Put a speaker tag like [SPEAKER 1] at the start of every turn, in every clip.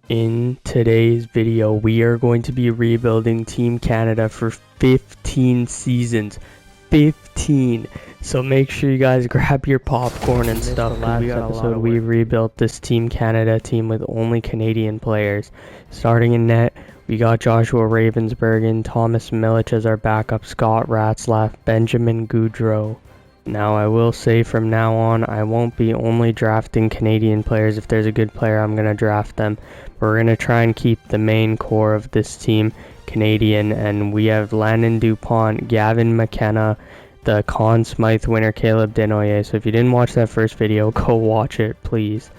[SPEAKER 1] In today's video, we are going to be rebuilding Team Canada for 15 seasons. 15! So make sure you guys grab your popcorn and stuff. Last episode, we rebuilt this Team Canada team with only Canadian players. Starting in net, we got Joshua Ravensbergen, Thomas Milic as our backup, Scott Ratzlaff, Benjamin Goudreau. Now, I will say from now on, I won't be only drafting Canadian players. If there's a good player, I'm going to draft them. We're going to try and keep the main core of this team Canadian. And we have Landon Dupont, Gavin McKenna, the Conn Smythe winner, Caleb Denoyer. So if you didn't watch that first video, go watch it, please.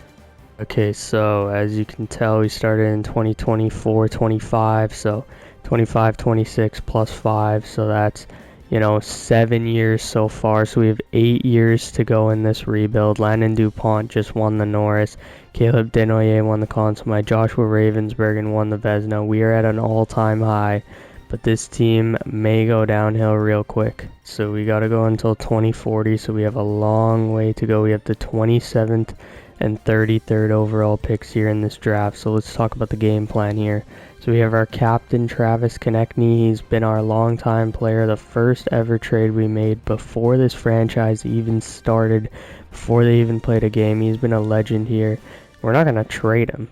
[SPEAKER 1] Okay, so as you can tell, we started in 2024-25. So 25-26 plus 5. So that's 7 years so far, so we have 8 years to go in this rebuild. Landon Dupont just won the Norris, Caleb Denoyer won the Conn Smythe, Joshua Ravensbergen won the Vezina. We are at an all-time high, but this team may go downhill real quick. So we got to go until 2040, so we have a long way to go. We have the 27th and 33rd overall picks here in this draft, so let's talk about the game plan here. So we have our captain, Travis Konechny. He's been our longtime player, the first ever trade we made before this franchise even started, before they even played a game. He's been a legend here. We're not going to trade him.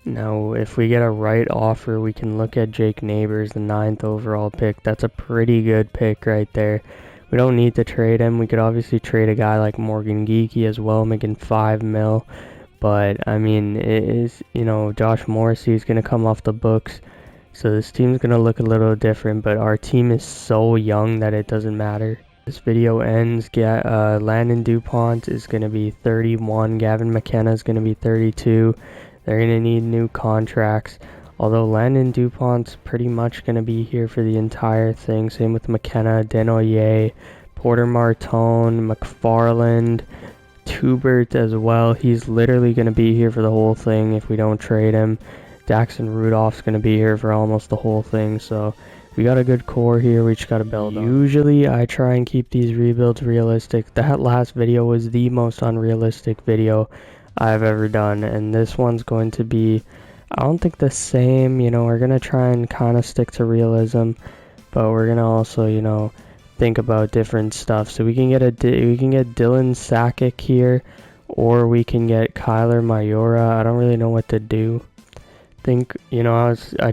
[SPEAKER 1] Now, if we get a right offer, we can look at Jake Neighbors, the 9th overall pick. That's a pretty good pick right there. We don't need to trade him. We could obviously trade a guy like Morgan Geekie as well, making $5 million. But, I mean, it is, Josh Morrissey is going to come off the books. So this team's going to look a little different. But our team is so young that it doesn't matter. This video ends. Landon Dupont is going to be 31. Gavin McKenna is going to be 32. They're going to need new contracts. Although Landon Dupont's pretty much going to be here for the entire thing. Same with McKenna, Denoyer, Porter Martone, McFarland, Tubert as well. He's literally going to be here for the whole thing if we don't trade him. Daxon Rudolph's going to be here for almost the whole thing. So we got a good core here. We just got to build on. Usually I try and keep these rebuilds realistic. That last video was the most unrealistic video I've ever done. And this one's going to be, I don't think the same. We're going to try and kind of stick to realism. But we're going to also, think about different stuff. So we can get Dylan Sakic here, or we can get Kyler Mayura. I don't really know what to do. I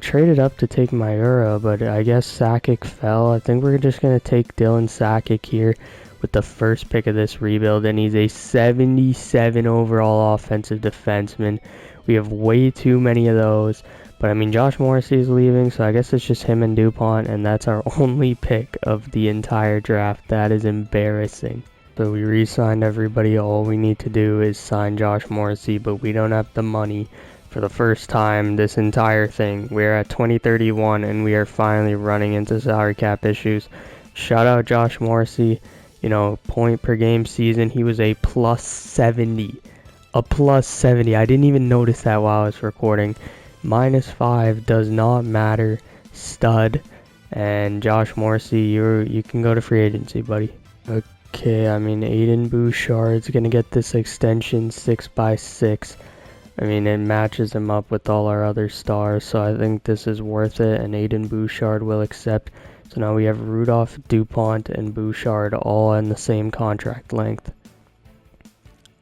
[SPEAKER 1] traded up to take Mayura, but I guess Sakic fell. I think we're just gonna take Dylan Sakic here with the first pick of this rebuild, and he's a 77 overall offensive defenseman. We have way too many of those. But I mean, Josh Morrissey is leaving, so I guess it's just him and Dupont, and that's our only pick of the entire draft. That is embarrassing. So we re-signed everybody. All we need to do is sign Josh Morrissey, but we don't have the money for the first time this entire thing. We're at 2031, and we are finally running into salary cap issues. Shout out Josh Morrissey. Point per game season, he was a plus 70. A plus 70. I didn't even notice that while I was recording. -5 does not matter. Stud. And Josh Morrissey, you can go to free agency, buddy. Okay, I mean, Aiden Bouchard's gonna get this extension 6x6. I mean, it matches him up with all our other stars, so I think this is worth it, and Aiden Bouchard will accept. So now we have Rudolph, Dupont, and Bouchard all in the same contract length.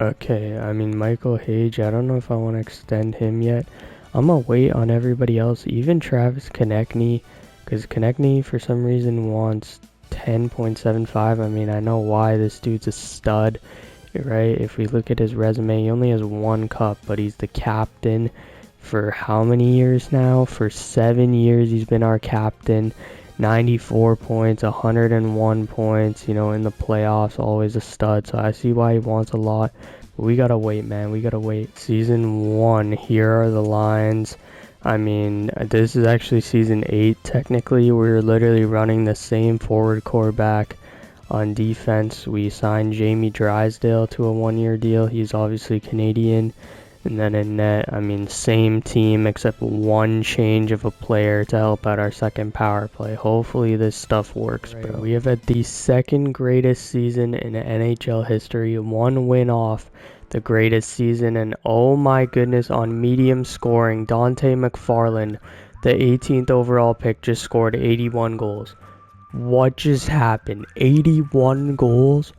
[SPEAKER 1] Okay, I mean, Michael Hage, I don't know if I want to extend him yet. I'm going to wait on everybody else, even Travis Konechny, because Konechny for some reason wants 10.75. I mean, I know why. This dude's a stud, right? If we look at his resume, he only has 1 cup, but he's the captain for how many years now? For 7 years he's been our captain. 94 points, 101 points, in the playoffs, always a stud. So I see why he wants a lot. We gotta wait, man. We gotta wait. Season 1, here are the lines. I mean, this is actually season 8. Technically, we're literally running the same forward core back. On defense, we signed Jamie Drysdale to a 1-year deal. He's obviously Canadian. And then in net, I mean, same team except one change of a player to help out our second power play. Hopefully this stuff works, bro. We have had the second greatest season in NHL history, 1 win off the greatest season. And oh my goodness, on medium scoring, Dante McFarland, the 18th overall pick, just scored 81 goals. What just happened? 81 goals?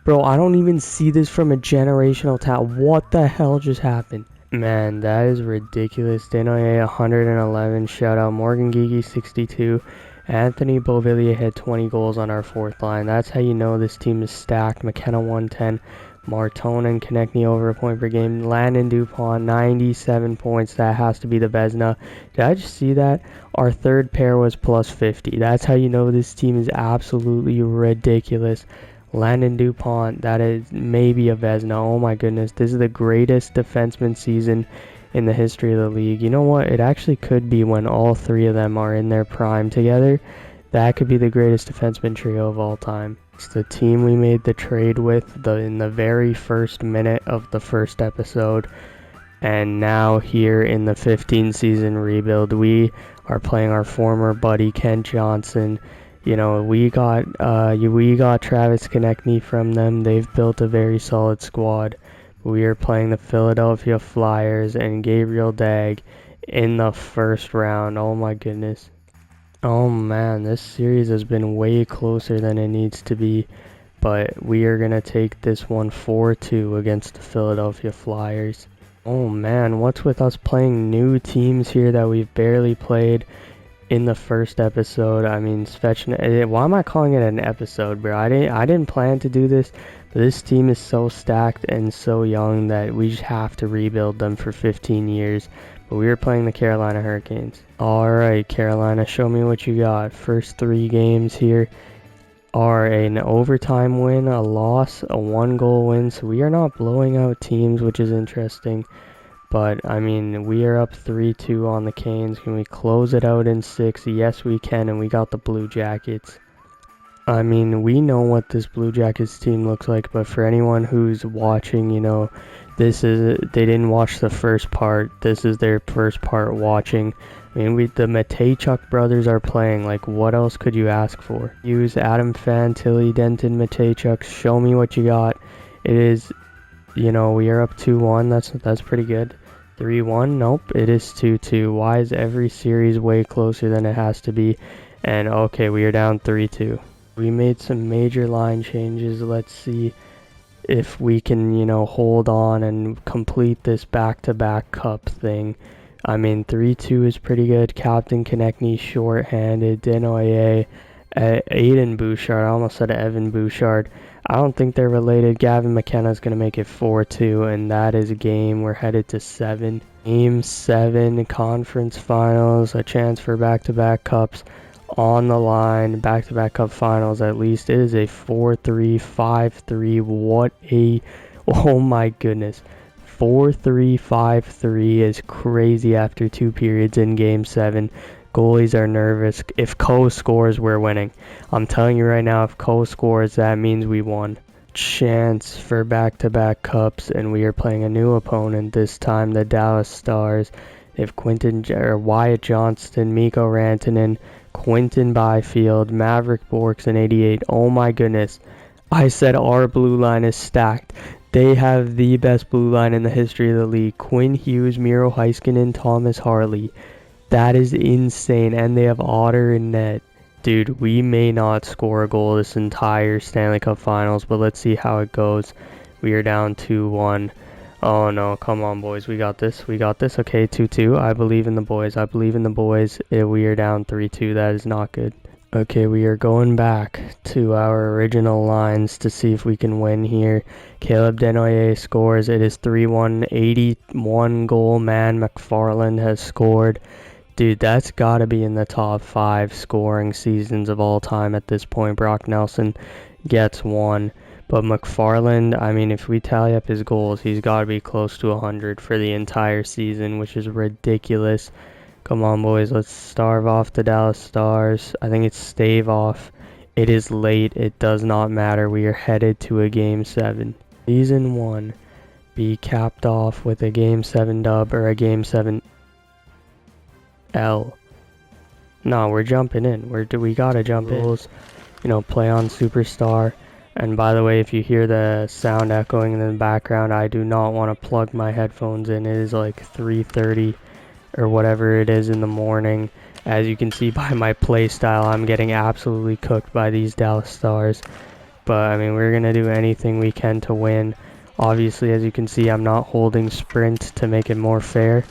[SPEAKER 1] Bro, I don't even see this from a generational talent. What the hell just happened? Man, that is ridiculous. Denoye 111, shout out. Morgan Gigi 62. Anthony Beauvillier had 20 goals on our fourth line. That's how you know this team is stacked. McKenna 110. Martone and Konechny over a point per game. Landon DuPont 97 points. That has to be the Vezina. Did I just see that? Our third pair was plus 50. That's how you know this team is absolutely ridiculous. Landon DuPont, that is maybe a Vezina. Oh my goodness, this is the greatest defenseman season in the history of the league. You know what? It actually could be when all three of them are in their prime together. That could be the greatest defenseman trio of all time. It's the team we made the trade with in the very first minute of the first episode. And now here in the 15th season rebuild, we are playing our former buddy Kent Johnson. You know, we got Travis Konechny from them. They've built a very solid squad. We are playing the Philadelphia Flyers and Gabriel Dag in the first round. Oh my goodness. Oh man, this series has been way closer than it needs to be. But we are going to take this one 4-2 against the Philadelphia Flyers. Oh man, what's with us playing new teams here that we've barely played in the first episode? I mean, why am I calling it an episode, bro? I didn't plan to do this, but this team is so stacked and so young that we just have to rebuild them for 15 years. But we were playing the Carolina Hurricanes. Alright, Carolina, show me what you got. First 3 games here are an overtime win, a loss, a 1-goal win, so we are not blowing out teams, which is interesting. But, I mean, we are up 3-2 on the Canes. Can we close it out in 6? Yes, we can, and we got the Blue Jackets. I mean, we know what this Blue Jackets team looks like, but for anyone who's watching, you know, they didn't watch the first part. This is their first part watching. I mean, the Matejchuk brothers are playing. Like, what else could you ask for? Use Adam Fantilli, Denton Matejchuk. Show me what you got. It is, you know, we are up 2-1. That's pretty good. 3-1? Nope, it is 2-2. Why is every series way closer than it has to be? And okay, we are down 3-2. We made some major line changes. Let's see if we can, you know, hold on and complete this back-to-back cup thing. I mean, 3-2 is pretty good. Captain Konechny short-handed. Denoye, Aiden Bouchard. I almost said Evan Bouchard. I don't think they're related. Gavin McKenna's going to make it 4-2, and that is a game. We're headed to 7. Game 7, conference finals, a chance for back-to-back cups on the line. Back-to-back cup finals, at least. It is a 4-3, 5-3. What a... Oh my goodness. 4-3, 5-3 is crazy after 2 periods in Game 7. Goalies are nervous. If Ko scores, we're winning. I'm telling you right now, if Ko scores, that means we won. Chance for back-to-back cups, and we are playing a new opponent this time, the Dallas Stars. They have Wyatt Johnston, Mikko Rantanen, Quinton Byfield, Maverick Borks, and 88. Oh my goodness. I said our blue line is stacked. They have the best blue line in the history of the league. Quinn Hughes, Miro Heiskanen, Thomas Harley. That is insane. And they have Otter in net. Dude, we may not score a goal this entire Stanley Cup Finals, but let's see how it goes. We are down 2-1. Oh no, come on boys, we got this, Okay, 2-2, I believe in the boys, We are down 3-2, that is not good. Okay, we are going back to our original lines to see if we can win here. Caleb Denoye scores. It is 3-1, 81 goal man. McFarland has scored. Dude, that's got to be in the top 5 scoring seasons of all time at this point. Brock Nelson gets 1. But McFarland, I mean, if we tally up his goals, he's got to be close to 100 for the entire season, which is ridiculous. Come on, boys. Let's starve off the Dallas Stars. I think it's stave off. It is late. It does not matter. We are headed to a Game 7. Season 1 be capped off with a Game 7 dub or a Game 7 L. No, we're jumping in. We got to jump in. You know, play on Superstar. And by the way, if you hear the sound echoing in the background, I do not want to plug my headphones in. It is like 3:30 or whatever it is in the morning. As you can see by my play style, I'm getting absolutely cooked by these Dallas Stars. But I mean, we're going to do anything we can to win. Obviously, as you can see, I'm not holding sprint to make it more fair.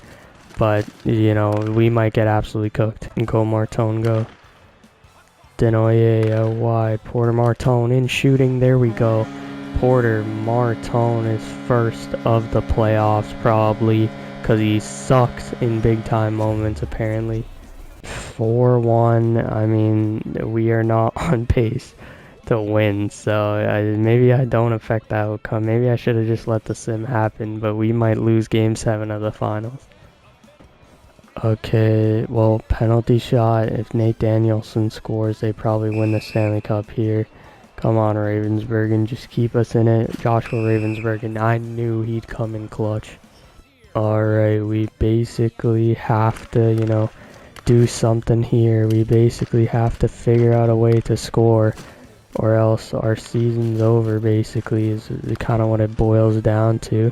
[SPEAKER 1] But, you know, we might get absolutely cooked. And go Martone, go. Denoye out wide. Porter Martone in shooting. There we go. Porter Martone is first of the playoffs, probably, because he sucks in big time moments, apparently. 4-1. I mean, we are not on pace to win, so maybe I don't affect the outcome. Maybe I should have just let the sim happen, but we might lose game 7 of the finals. Okay, well, penalty shot. If Nate Danielson scores, they probably win the Stanley Cup here. Come on, Ravensburgen, just keep us in it. Joshua Ravensburgen, I knew he'd come in clutch. Alright, we basically have to, you know, do something here. We basically have to figure out a way to score, or else our season's over, basically, is kind of what it boils down to.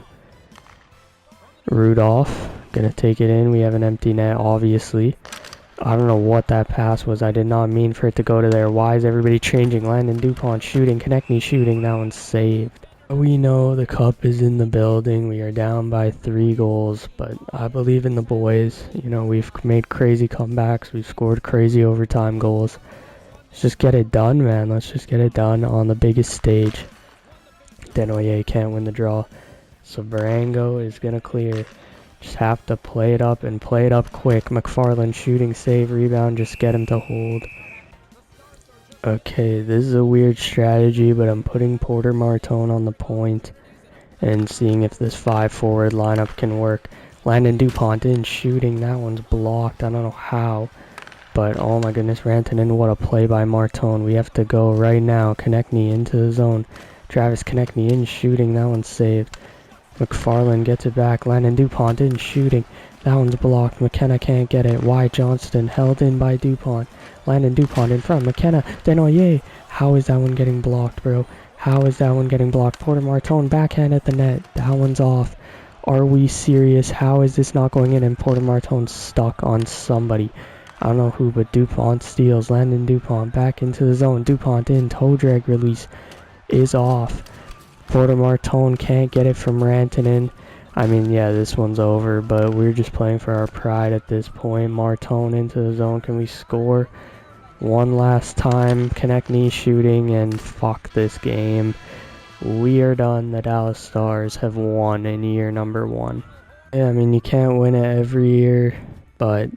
[SPEAKER 1] Rudolph, gonna take it in. We have an empty net, obviously. I don't know what that pass was. I did not mean for it to go to there. Why is everybody changing? Landon DuPont shooting, Konechny shooting. That one's saved. We know the cup is in the building. We are down by 3 goals, but I believe in the boys. You know, we've made crazy comebacks. We've scored crazy overtime goals. Let's just get it done, man. Let's just get it done on the biggest stage. Denoye can't win the draw. So Barango is going to clear. Just have to play it up and play it up quick. McFarland shooting, save, rebound. Just get him to hold. Okay, this is a weird strategy, but I'm putting Porter Martone on the point and seeing if this 5-forward lineup can work. Landon DuPont in shooting. That one's blocked. I don't know how. But oh my goodness, Rantanen, what a play by Martone. We have to go right now. Konechny into the zone. Travis Konechny in shooting. That one's saved. McFarland gets it back. Landon DuPont in shooting. That one's blocked. McKenna can't get it. Wyatt Johnston held in by DuPont. Landon DuPont in front. McKenna. Denoye. How is that one getting blocked, bro? How is that one getting blocked? Porter Martone backhand at the net. That one's off. Are we serious? How is this not going in? And Porter Martone's stuck on somebody. I don't know who, but DuPont steals. Landon DuPont back into the zone. DuPont in. Toe drag release is off. Porter Martone can't get it from Rantanen. I mean, yeah, this one's over, but we're just playing for our pride at this point. Martone into the zone. Can we score one last time? Konechny shooting, and fuck this game. We are done. The Dallas Stars have won in year number 1. Yeah, I mean, you can't win it every year, but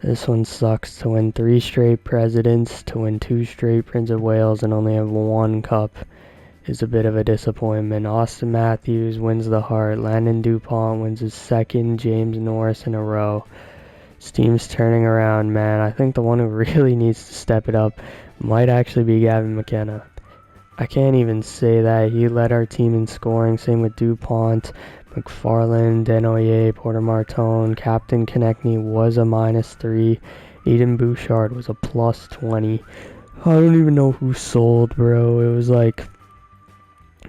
[SPEAKER 1] this one sucks. To win 3 straight Presidents, to win 2 straight Prince of Wales, and only have 1 cup is a bit of a disappointment. Austin Matthews wins the Hart. Landon DuPont wins his 2nd James Norris in a row. This team's turning around, man. I think the one who really needs to step it up might actually be Gavin McKenna. I can't even say that. He led our team in scoring. Same with DuPont, McFarland, Denoye, Porter Martone. Captain Konechny was a -3. Eden Bouchard was a +20. I don't even know who sold, bro. It was like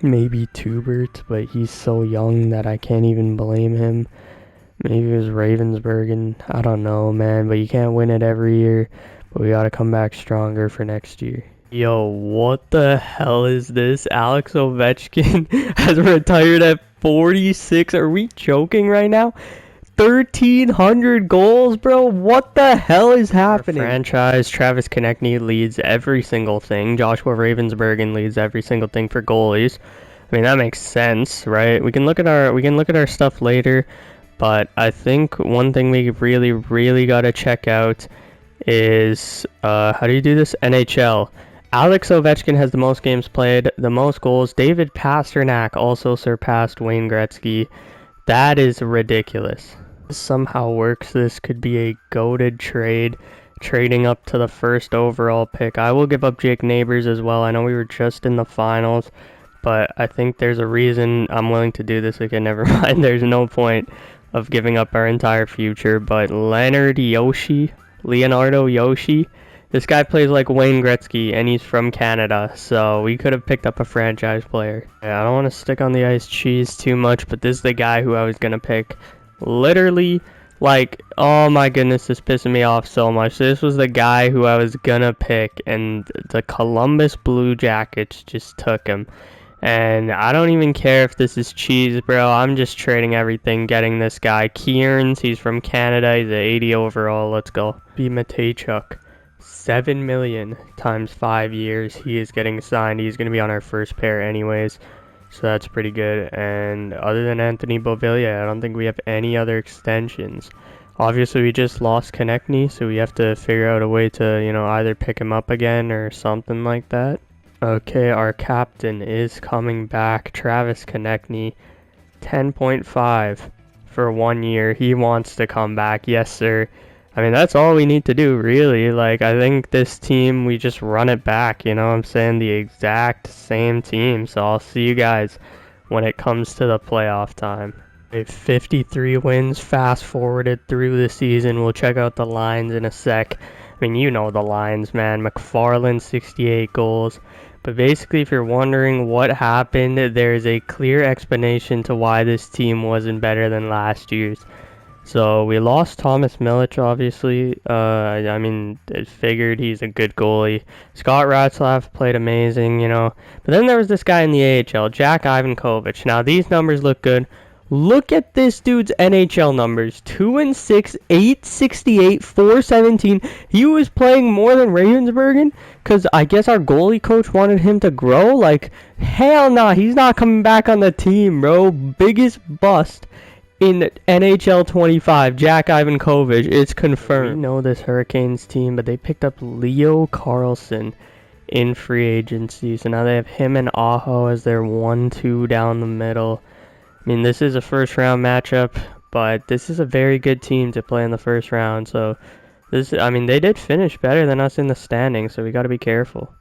[SPEAKER 1] maybe Tubert, but he's so young that I can't even blame him. Maybe it was Ravensburgen. I don't know, man, but you can't win it every year, but we gotta come back stronger for next year. Yo, what the hell is this? Alex Ovechkin has retired at 46. Are we joking right now? 1,300 goals, bro. What the hell is happening? Our franchise, Travis Konechny leads every single thing. Joshua Ravensburgen leads every single thing for goalies. I mean, that makes sense, right? We can look at our stuff later, but I think one thing we really gotta check out is how do you do this? NHL. Alex Ovechkin has the most games played, the most goals. David Pastrnak also surpassed Wayne Gretzky. That is ridiculous. Somehow works. This could be a goated trade, trading up to the 1st overall pick. I will give up Jake Neighbors as well. I know we were just in the finals, but I think there's a reason I'm willing to do this. Okay, never mind. There's no point of giving up our entire future. But Leonardo Yoshi This guy plays like Wayne Gretzky, and he's from Canada, so we could have picked up a franchise player. Yeah, I don't want to stick on the ice cheese too much, but this is the guy who I was going to pick. Literally, like, oh my goodness, this pissing me off so much. This was the guy who I was going to pick, and the Columbus Blue Jackets just took him. And I don't even care if this is cheese, bro. I'm just trading everything, getting this guy. Kearns, he's from Canada. He's an 80 overall. Let's go. B. Matejchuk. $7 million times 5 years. He is getting signed. He's going to be on our first pair anyways. So that's pretty good. And other than Anthony Beauvillier, I don't think we have any other extensions. Obviously, we just lost Konechny, so we have to figure out a way to, you know, either pick him up again or something like that. Okay, our captain is coming back. Travis Konechny, 10.5 for 1 year. He wants to come back. Yes, sir. I mean, that's all we need to do, really. Like, I think this team, we just run it back, you know what I'm saying? The exact same team. So I'll see you guys when it comes to the playoff time. 53 wins, fast forwarded through the season. We'll check out the lines in a sec. I mean, you know the lines, man. McFarland, 68 goals. But basically, if you're wondering what happened, there's a clear explanation to why this team wasn't better than last year's. So we lost Thomas Milic, obviously. I mean, it figured he's a good goalie. Scott Ratzlaff played amazing, you know. But then there was this guy in the AHL, Jack Ivankovic. Now, these numbers look good. Look at this dude's NHL numbers. 2-6, 868, 417. He was playing more than Ravensburgen because I guess our goalie coach wanted him to grow. Like, hell nah, he's not coming back on the team, bro. Biggest bust in NHL 25, Jack Ivankovic. It's confirmed. We know this Hurricanes team, but they picked up Leo Carlson in free agency. So now they have him and Aho as their 1-2 down the middle. I mean, this is a first round matchup, but this is a very good team to play in the first round. So this, I mean, they did finish better than us in the standings, so we got to be careful.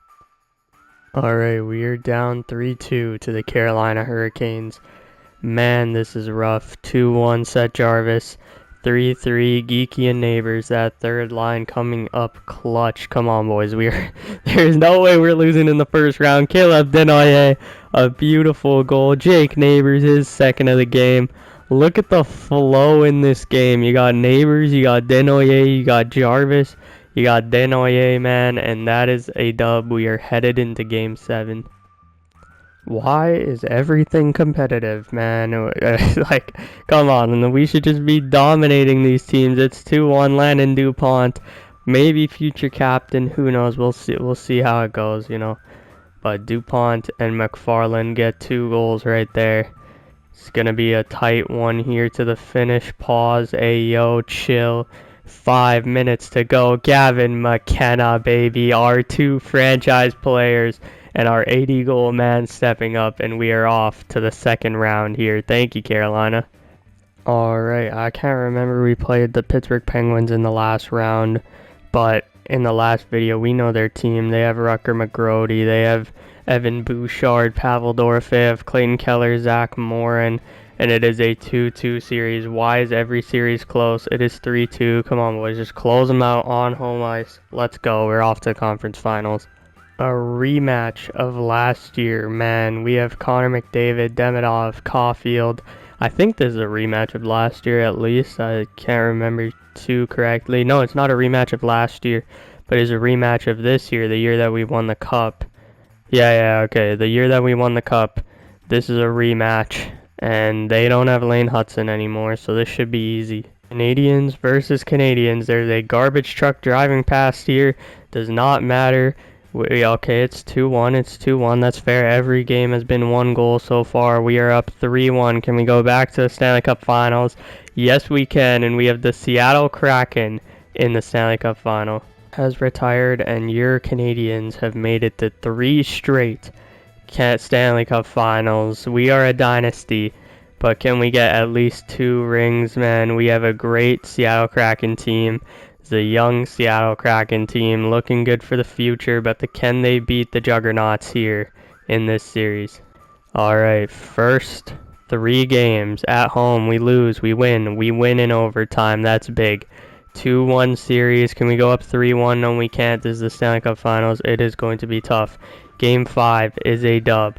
[SPEAKER 1] All right, we are down 3-2 to the Carolina Hurricanes. Man, this is rough. 2-1 Seth Jarvis, 3-3 Geeky and Neighbors. That third line coming up clutch. Come on, boys. There's no way we're losing in the first round. Caleb Denoyer, a beautiful goal. Jake Neighbors, his second of the game. Look at the flow in this game. You got Neighbors, you got Denoyer, you got Jarvis, you got Denoyer, man, and that is a dub. We are headed into Game 7. Why is everything competitive, man? Like, come on, and we should just be dominating these teams. It's 2-1, Landon DuPont, maybe future captain, who knows, we'll see how it goes, you know. But DuPont and McFarland get 2 goals right there. It's gonna be a tight one here to the finish. Pause, ayo, chill. 5 minutes to go. Gavin McKenna, baby, our 2 franchise players. And our 80-goal man stepping up, and we are off to the second round here. Thank you, Carolina. Alright, I can't remember we played the Pittsburgh Penguins in the last round, but in the last video, we know their team. They have Rucker McGrody, they have Evan Bouchard, Pavel Dorofeyev, Clayton Keller, Zach Morin, and it is a 2-2 series. Why is every series close? It is 3-2. Come on, boys, just close them out on home ice. Let's go. We're off to conference finals. A rematch of last year, man. We have Connor McDavid, Demidov, Caulfield. I think this is a rematch of last year at least. I can't remember too correctly. No, it's not a rematch of last year, but it's a rematch of this year, the year that we won the cup. Yeah, okay. The year that we won the cup. This is a rematch, and they don't have Lane Hudson anymore, so this should be easy. Canadians versus Canadians. There's a garbage truck driving past here. Does not matter. Okay, it's 2-1. It's 2-1. That's fair. Every game has been 1 goal so far. We are up 3-1. Can we go back to the Stanley Cup Finals? Yes, we can. And we have the Seattle Kraken in the Stanley Cup Final. Has retired, and your Canadians have made it to 3 straight Stanley Cup Finals. We are a dynasty, but can we get at least 2 rings, man? We have a great Seattle Kraken team. The young Seattle Kraken team looking good for the future, but can they beat the Juggernauts here in this series? Alright, first 3 games at home, we lose, we win in overtime. That's big. 2-1 series. Can we go up 3-1? No, we can't. This is the Stanley Cup Finals. It is going to be tough. Game 5 is a dub.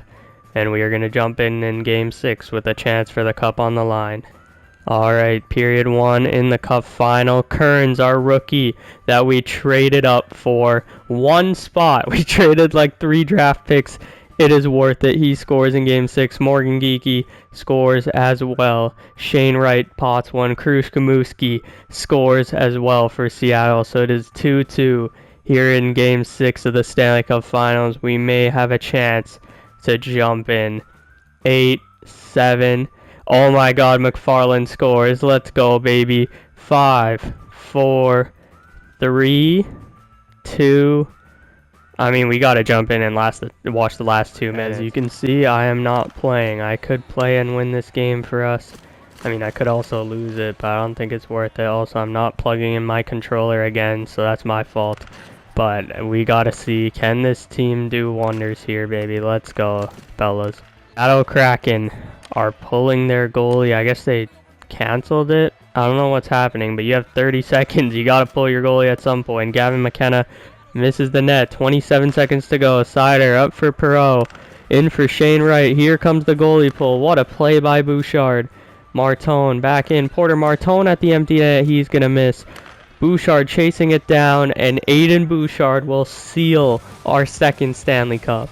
[SPEAKER 1] And we are going to jump in Game 6 with a chance for the cup on the line. Alright, period 1 in the cup final. Kearns, our rookie that we traded up for 1 spot. We traded like 3 draft picks. It is worth it. He scores in Game 6. Morgan Geekie scores as well. Shane Wright pots 1. Krush Kamuski scores as well for Seattle. So it is 2-2 here in Game 6 of the Stanley Cup Finals. We may have a chance to jump in. 8, 7. Oh my god, McFarland scores. Let's go, baby. 5, 4, 3, 2. I mean, we gotta jump in and watch the last 2 minutes. As you can see, I am not playing. I could play and win this game for us. I mean, I could also lose it, but I don't think it's worth it. Also, I'm not plugging in my controller again, so that's my fault. But we gotta see, can this team do wonders here, baby? Let's go, fellas. Shadow Kraken are pulling their goalie. I guess they canceled it. I don't know what's happening, but you have 30 seconds. You got to pull your goalie at some point. Gavin McKenna misses the net. 27 seconds to go. Sider up for Perot. In for Shane Wright. Here comes the goalie pull. What a play by Bouchard. Martone back in. Porter Martone at the empty net. He's going to miss. Bouchard chasing it down, and Aiden Bouchard will seal our 2nd Stanley Cup.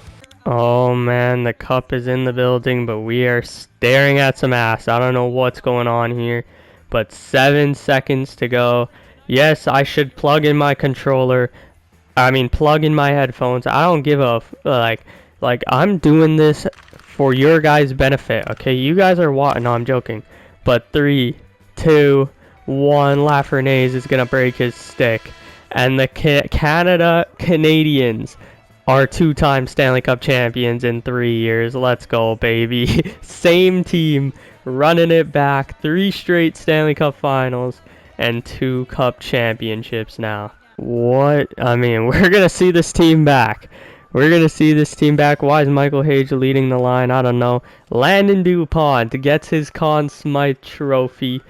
[SPEAKER 1] Oh man, the cup is in the building, but we are staring at some ass. I don't know what's going on here, but 7 seconds to go. Yes, I should plug in my controller. I mean, plug in my headphones. I don't give a like I'm doing this for your guys' benefit. Okay, you guys are watching. No, I'm joking. But 3, 2, 1. Lafreniere is gonna break his stick, and the Canada Canadians are 2-time Stanley Cup champions in 3 years. Let's go, baby. Same team running it back. 3 straight Stanley Cup Finals and 2 Cup championships now. What? I mean, we're going to see this team back. We're going to see this team back. Why is Michael Hage leading the line? I don't know. Landon DuPont gets his Conn Smythe trophy.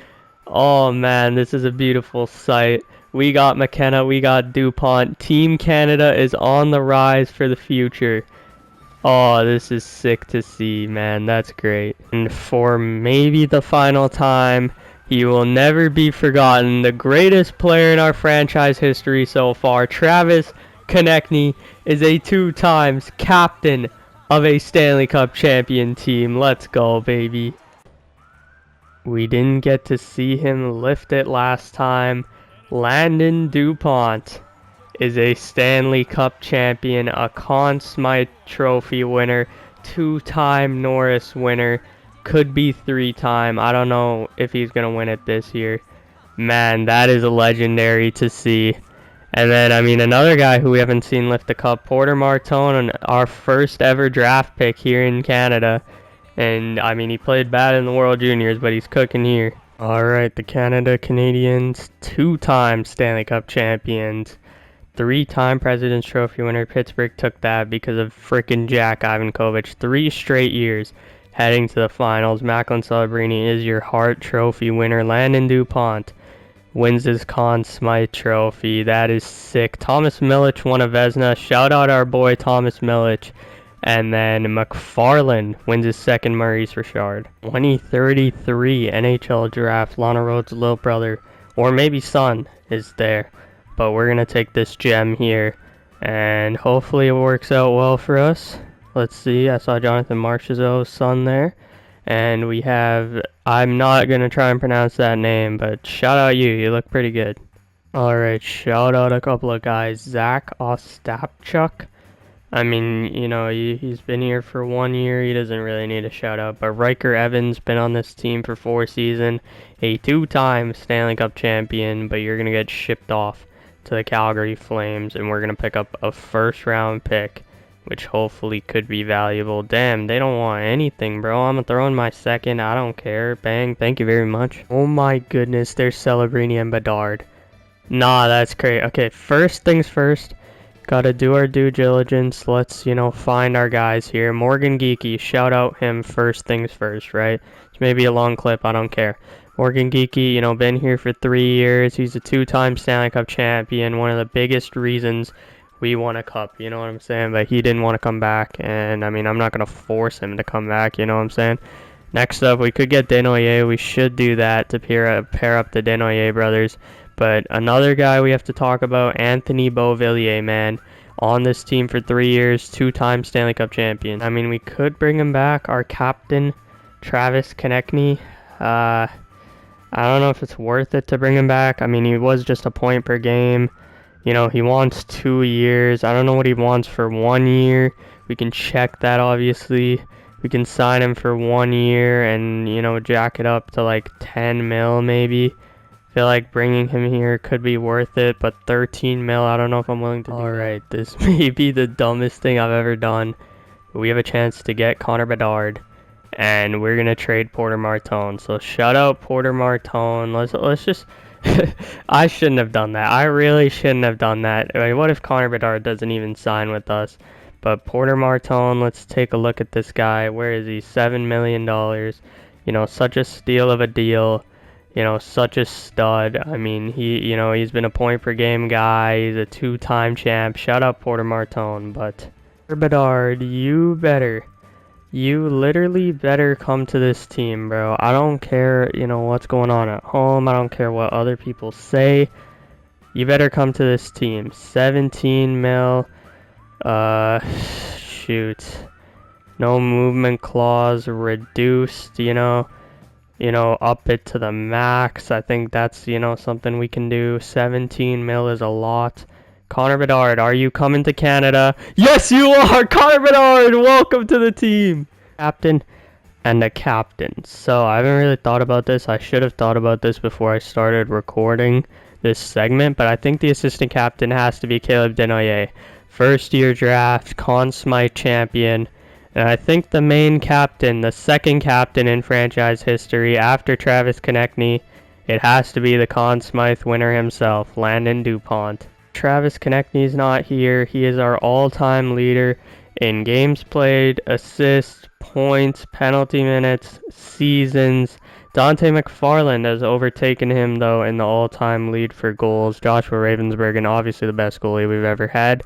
[SPEAKER 1] Oh, man, this is a beautiful sight. We got McKenna, we got DuPont. Team Canada is on the rise for the future. Oh, this is sick to see, man. That's great. And for maybe the final time, he will never be forgotten. The greatest player in our franchise history so far, Travis Konecny, is a 2 times captain of a Stanley Cup champion team. Let's go, baby. We didn't get to see him lift it last time. Landon DuPont is a Stanley Cup champion, a Conn Smythe Trophy winner, 2-time Norris winner, could be 3-time. I don't know if he's going to win it this year. Man, that is legendary to see. And then, I mean, another guy who we haven't seen lift the cup, Porter Martone, our first ever draft pick here in Canada. And, I mean, he played bad in the World Juniors, but he's cooking here. Alright, the Canada Canadians, 2-time Stanley Cup champions, 3-time President's Trophy winner. Pittsburgh took that because of frickin' Jack Ivankovich. 3 straight years heading to the finals. Macklin Celebrini is your Hart Trophy winner. Landon DuPont wins his Conn Smythe Trophy. That is sick. Thomas Milic won a Vezina. Shout out our boy Thomas Milic. And then McFarland wins his 2nd Maurice Richard. 2033 NHL draft. Lana Rhodes' little brother, or maybe son, is there. But we're going to take this gem here. And hopefully it works out well for us. Let's see. I saw Jonathan Marchessault's son there. And we have, I'm not going to try and pronounce that name, but shout out you. You look pretty good. Alright, shout out a couple of guys. Zach Ostapchuk. I mean, you know, he's been here for 1 year. He doesn't really need a shout out. But Riker Evans been on this team for 4 seasons. A 2-time Stanley Cup champion. But you're going to get shipped off to the Calgary Flames. And we're going to pick up a 1st-round pick, which hopefully could be valuable. Damn, they don't want anything, bro. I'm throwing my 2nd. I don't care. Bang. Thank you very much. Oh my goodness. There's Celebrini and Bedard. Nah, that's great. Okay, first things first. Gotta do our due diligence. Let's, you know, find our guys here. Morgan Geekie, shout out him first things first, right? It's maybe a long clip, I don't care. Morgan Geeky, you know, been here for 3 years. He's a 2-time Stanley Cup champion. One of the biggest reasons we won a cup, you know what I'm saying? But he didn't want to come back, and I mean, I'm not going to force him to come back, you know what I'm saying? Next up, we could get Desnoyers. We should do that to pair up the Desnoyers brothers. But another guy we have to talk about, Anthony Beauvillier, man. On this team for 3 years, 2-time Stanley Cup champion. I mean, we could bring him back. Our captain, Travis Konechny. I don't know if it's worth it to bring him back. I mean, he was just a point per game. You know, he wants 2 years. I don't know what he wants for 1 year. We can check that, obviously. We can sign him for 1 year and, you know, jack it up to like 10 mil maybe. Feel like bringing him here could be worth it, but 13 mil, I don't know if I'm willing to do. Alright, this may be the dumbest thing I've ever done. But we have a chance to get Connor Bedard. And we're gonna trade Porter Martone. So shout out Porter Martone. Let's just I shouldn't have done that. I really shouldn't have done that. I mean, what if Connor Bedard doesn't even sign with us? But Porter Martone, let's take a look at this guy. Where is he? $7 million. You know, such a steal of a deal. You know, such a stud. I mean, he's been a point per game guy. He's a 2-time champ. Shout out Porter Martone. But Bedard, you literally better come to this team, bro. I don't care, you know, what's going on at home. I don't care what other people say. You better come to this team. 17 mil. Shoot. No movement clause. Reduced, you know, up it to the max. I think that's, you know, something we can do. 17 mil is a lot. Connor Bedard, are you coming to Canada? Yes, you are! Connor Bedard, welcome to the team! Captain and a captain. So, I haven't really thought about this. I should have thought about this before I started recording this segment, but I think the assistant captain has to be Caleb Desnoyers. First-year draft, Conn Smythe champion, and I think the main captain, the second captain in franchise history after Travis Konechny, it has to be the Conn Smythe winner himself, Landon DuPont. Travis Konechny's not here. He is our all-time leader in games played, assists, points, penalty minutes, seasons. Dante McFarland has overtaken him, though, in the all-time lead for goals. Joshua Ravensbergen, obviously the best goalie we've ever had.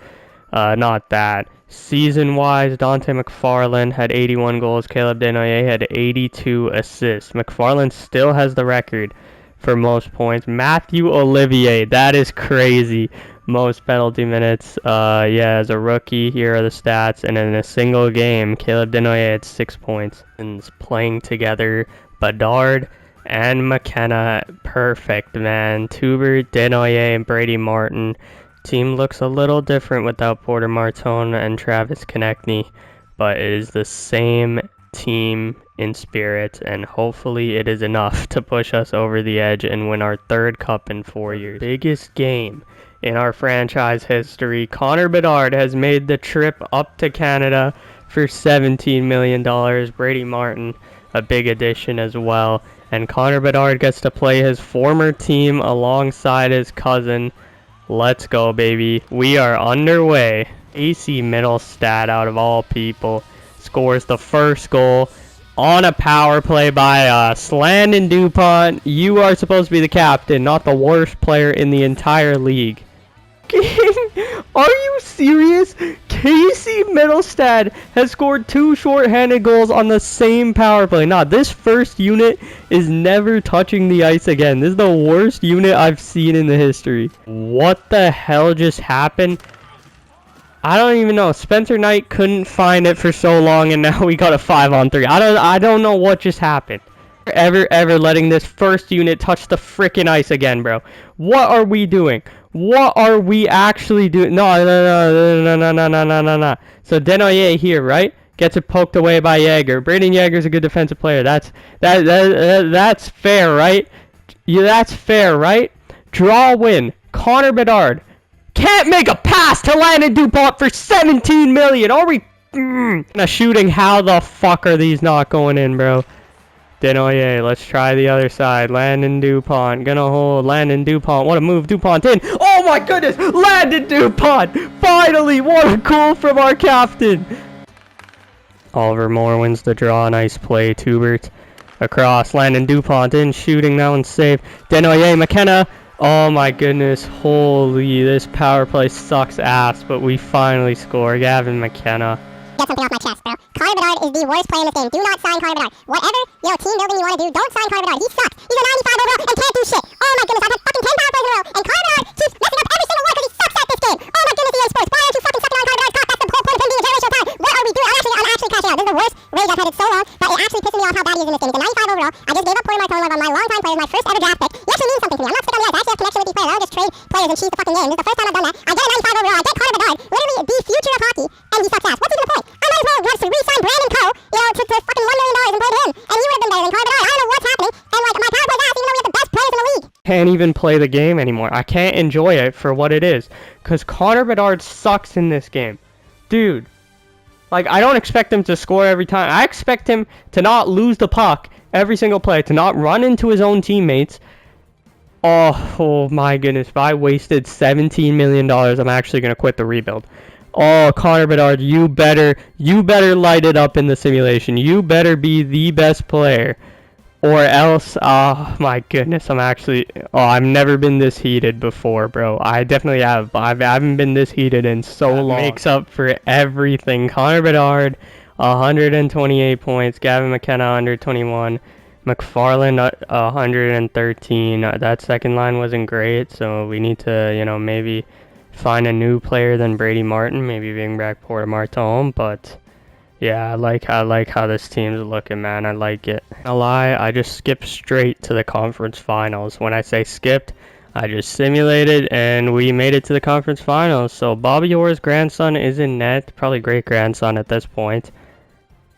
[SPEAKER 1] Not that. Season-wise, Dante McFarland had 81 goals. Caleb Desnoyers had 82 assists. McFarland still has the record for most points. Matthew Olivier, that is crazy. Most penalty minutes, as a rookie, here are the stats, and in a single game, Caleb Desnoyers had 6 points, and playing together, Bedard and McKenna, perfect, man. Tuber, Desnoyers, and Brady Martin. Team looks a little different without Porter Martone and Travis Konechny, but it is the same team in spirit, and hopefully it is enough to push us over the edge and win our 3rd cup in 4 years. Biggest game in our franchise history. Connor Bedard has made the trip up to Canada for $17 million. Brady Martin, a big addition as well. And Connor Bedard gets to play his former team alongside his cousin. Let's go, baby. We are underway. AC Middlestad, out of all people, scores the first goal on a power play by us. Landon DuPont, you are supposed to be the captain, not the worst player in the entire league. Are you serious? Casey Middlestad has scored 2 shorthanded goals on the same power play. Nah, this first unit is never touching the ice again. This is the worst unit I've seen in the history. What the hell just happened? I don't even know. Spencer Knight couldn't find it for so long, and now we got a 5-on-3. I don't know what just happened. Ever letting this first unit touch the frickin' ice again, bro. What are we doing? What are we actually doing? No. So Desnoyers here, right? Gets it poked away by Yager. Braden Yager's a good defensive player. That's fair, right? Yeah, that's fair, right? Draw win. Connor Bedard can't make a pass to Landon DuPont for $17 million. Are we shooting? How the fuck are these not going in, bro? Desnoyers, let's try the other side. Landon DuPont, gonna hold. Landon DuPont, what a move. DuPont in. Oh my goodness! Landon DuPont! Finally! What a goal from our captain! Oliver Moore wins the draw. Nice play, Tubert. Across, Landon DuPont in, shooting, that one's safe. Denoye, McKenna. Oh my goodness, holy, this power play sucks ass, but we finally score. Gavin McKenna.
[SPEAKER 2] Get something off my chest, bro. Connor Bedard is the worst player in this game. Do not sign Connor Bedard. Whatever, team building you want to do, don't sign Connor Bedard. He sucks. He's a 95 overall and can't do shit. Oh my goodness, I've had fucking 10 power plays in a row, and Connor Bedard keeps messing up every single one because he sucks at this game. Oh my goodness, EA Sports. Why aren't you fucking sucking on Connor Bedard's cock? That's the whole point of him being a generational talent. What are we doing? I'm actually crashing out. This is the worst rage I've had in so long, but it actually pisses me off how bad he is in this game. He's a 95 overall. I just gave up Porter Martone, one of my long-time players, my first ever draft pick. He actually means something to me. I'm not sick on the ice. I actually have connection with these players. I don't just trade players and cheese the fucking game. This is the first time I've done that. I get a 95 overall. I get Connor Bedard, literally the future of hockey, and he sucks ass. What's even the point? I might as well have to re-sign Brandon Coe, to fucking $1 million and play to him, and he would have been better than Connor Bedard. I don't know what's happening, and like my power plays ass even though we have the best players in the league.
[SPEAKER 1] Can't even play the game anymore. I can't enjoy it for what it is, because Connor Bedard sucks in this game. Dude, like, I don't expect him to score every time. I expect him to not lose the puck every single play, to not run into his own teammates. Oh my goodness, if I wasted $17 million, I'm actually going to quit the rebuild. Oh, Connor Bedard, you better light it up in the simulation. You better be the best player, or else, oh my goodness, I've never been this heated before, bro. I definitely have, but I haven't been this heated in so long. Makes up for everything. Connor Bedard, 128 points. Gavin McKenna, 121. McFarland, 113. That second line wasn't great, so we need to, maybe find a new player than Brady Martin, maybe bring back Porter Martone, but yeah, I like how this team's looking, man. I like it. No lie, I just skipped straight to the conference finals. When I say skipped, I just simulated, and we made it to the conference finals. So Bobby Orr's grandson is in net, probably great-grandson at this point.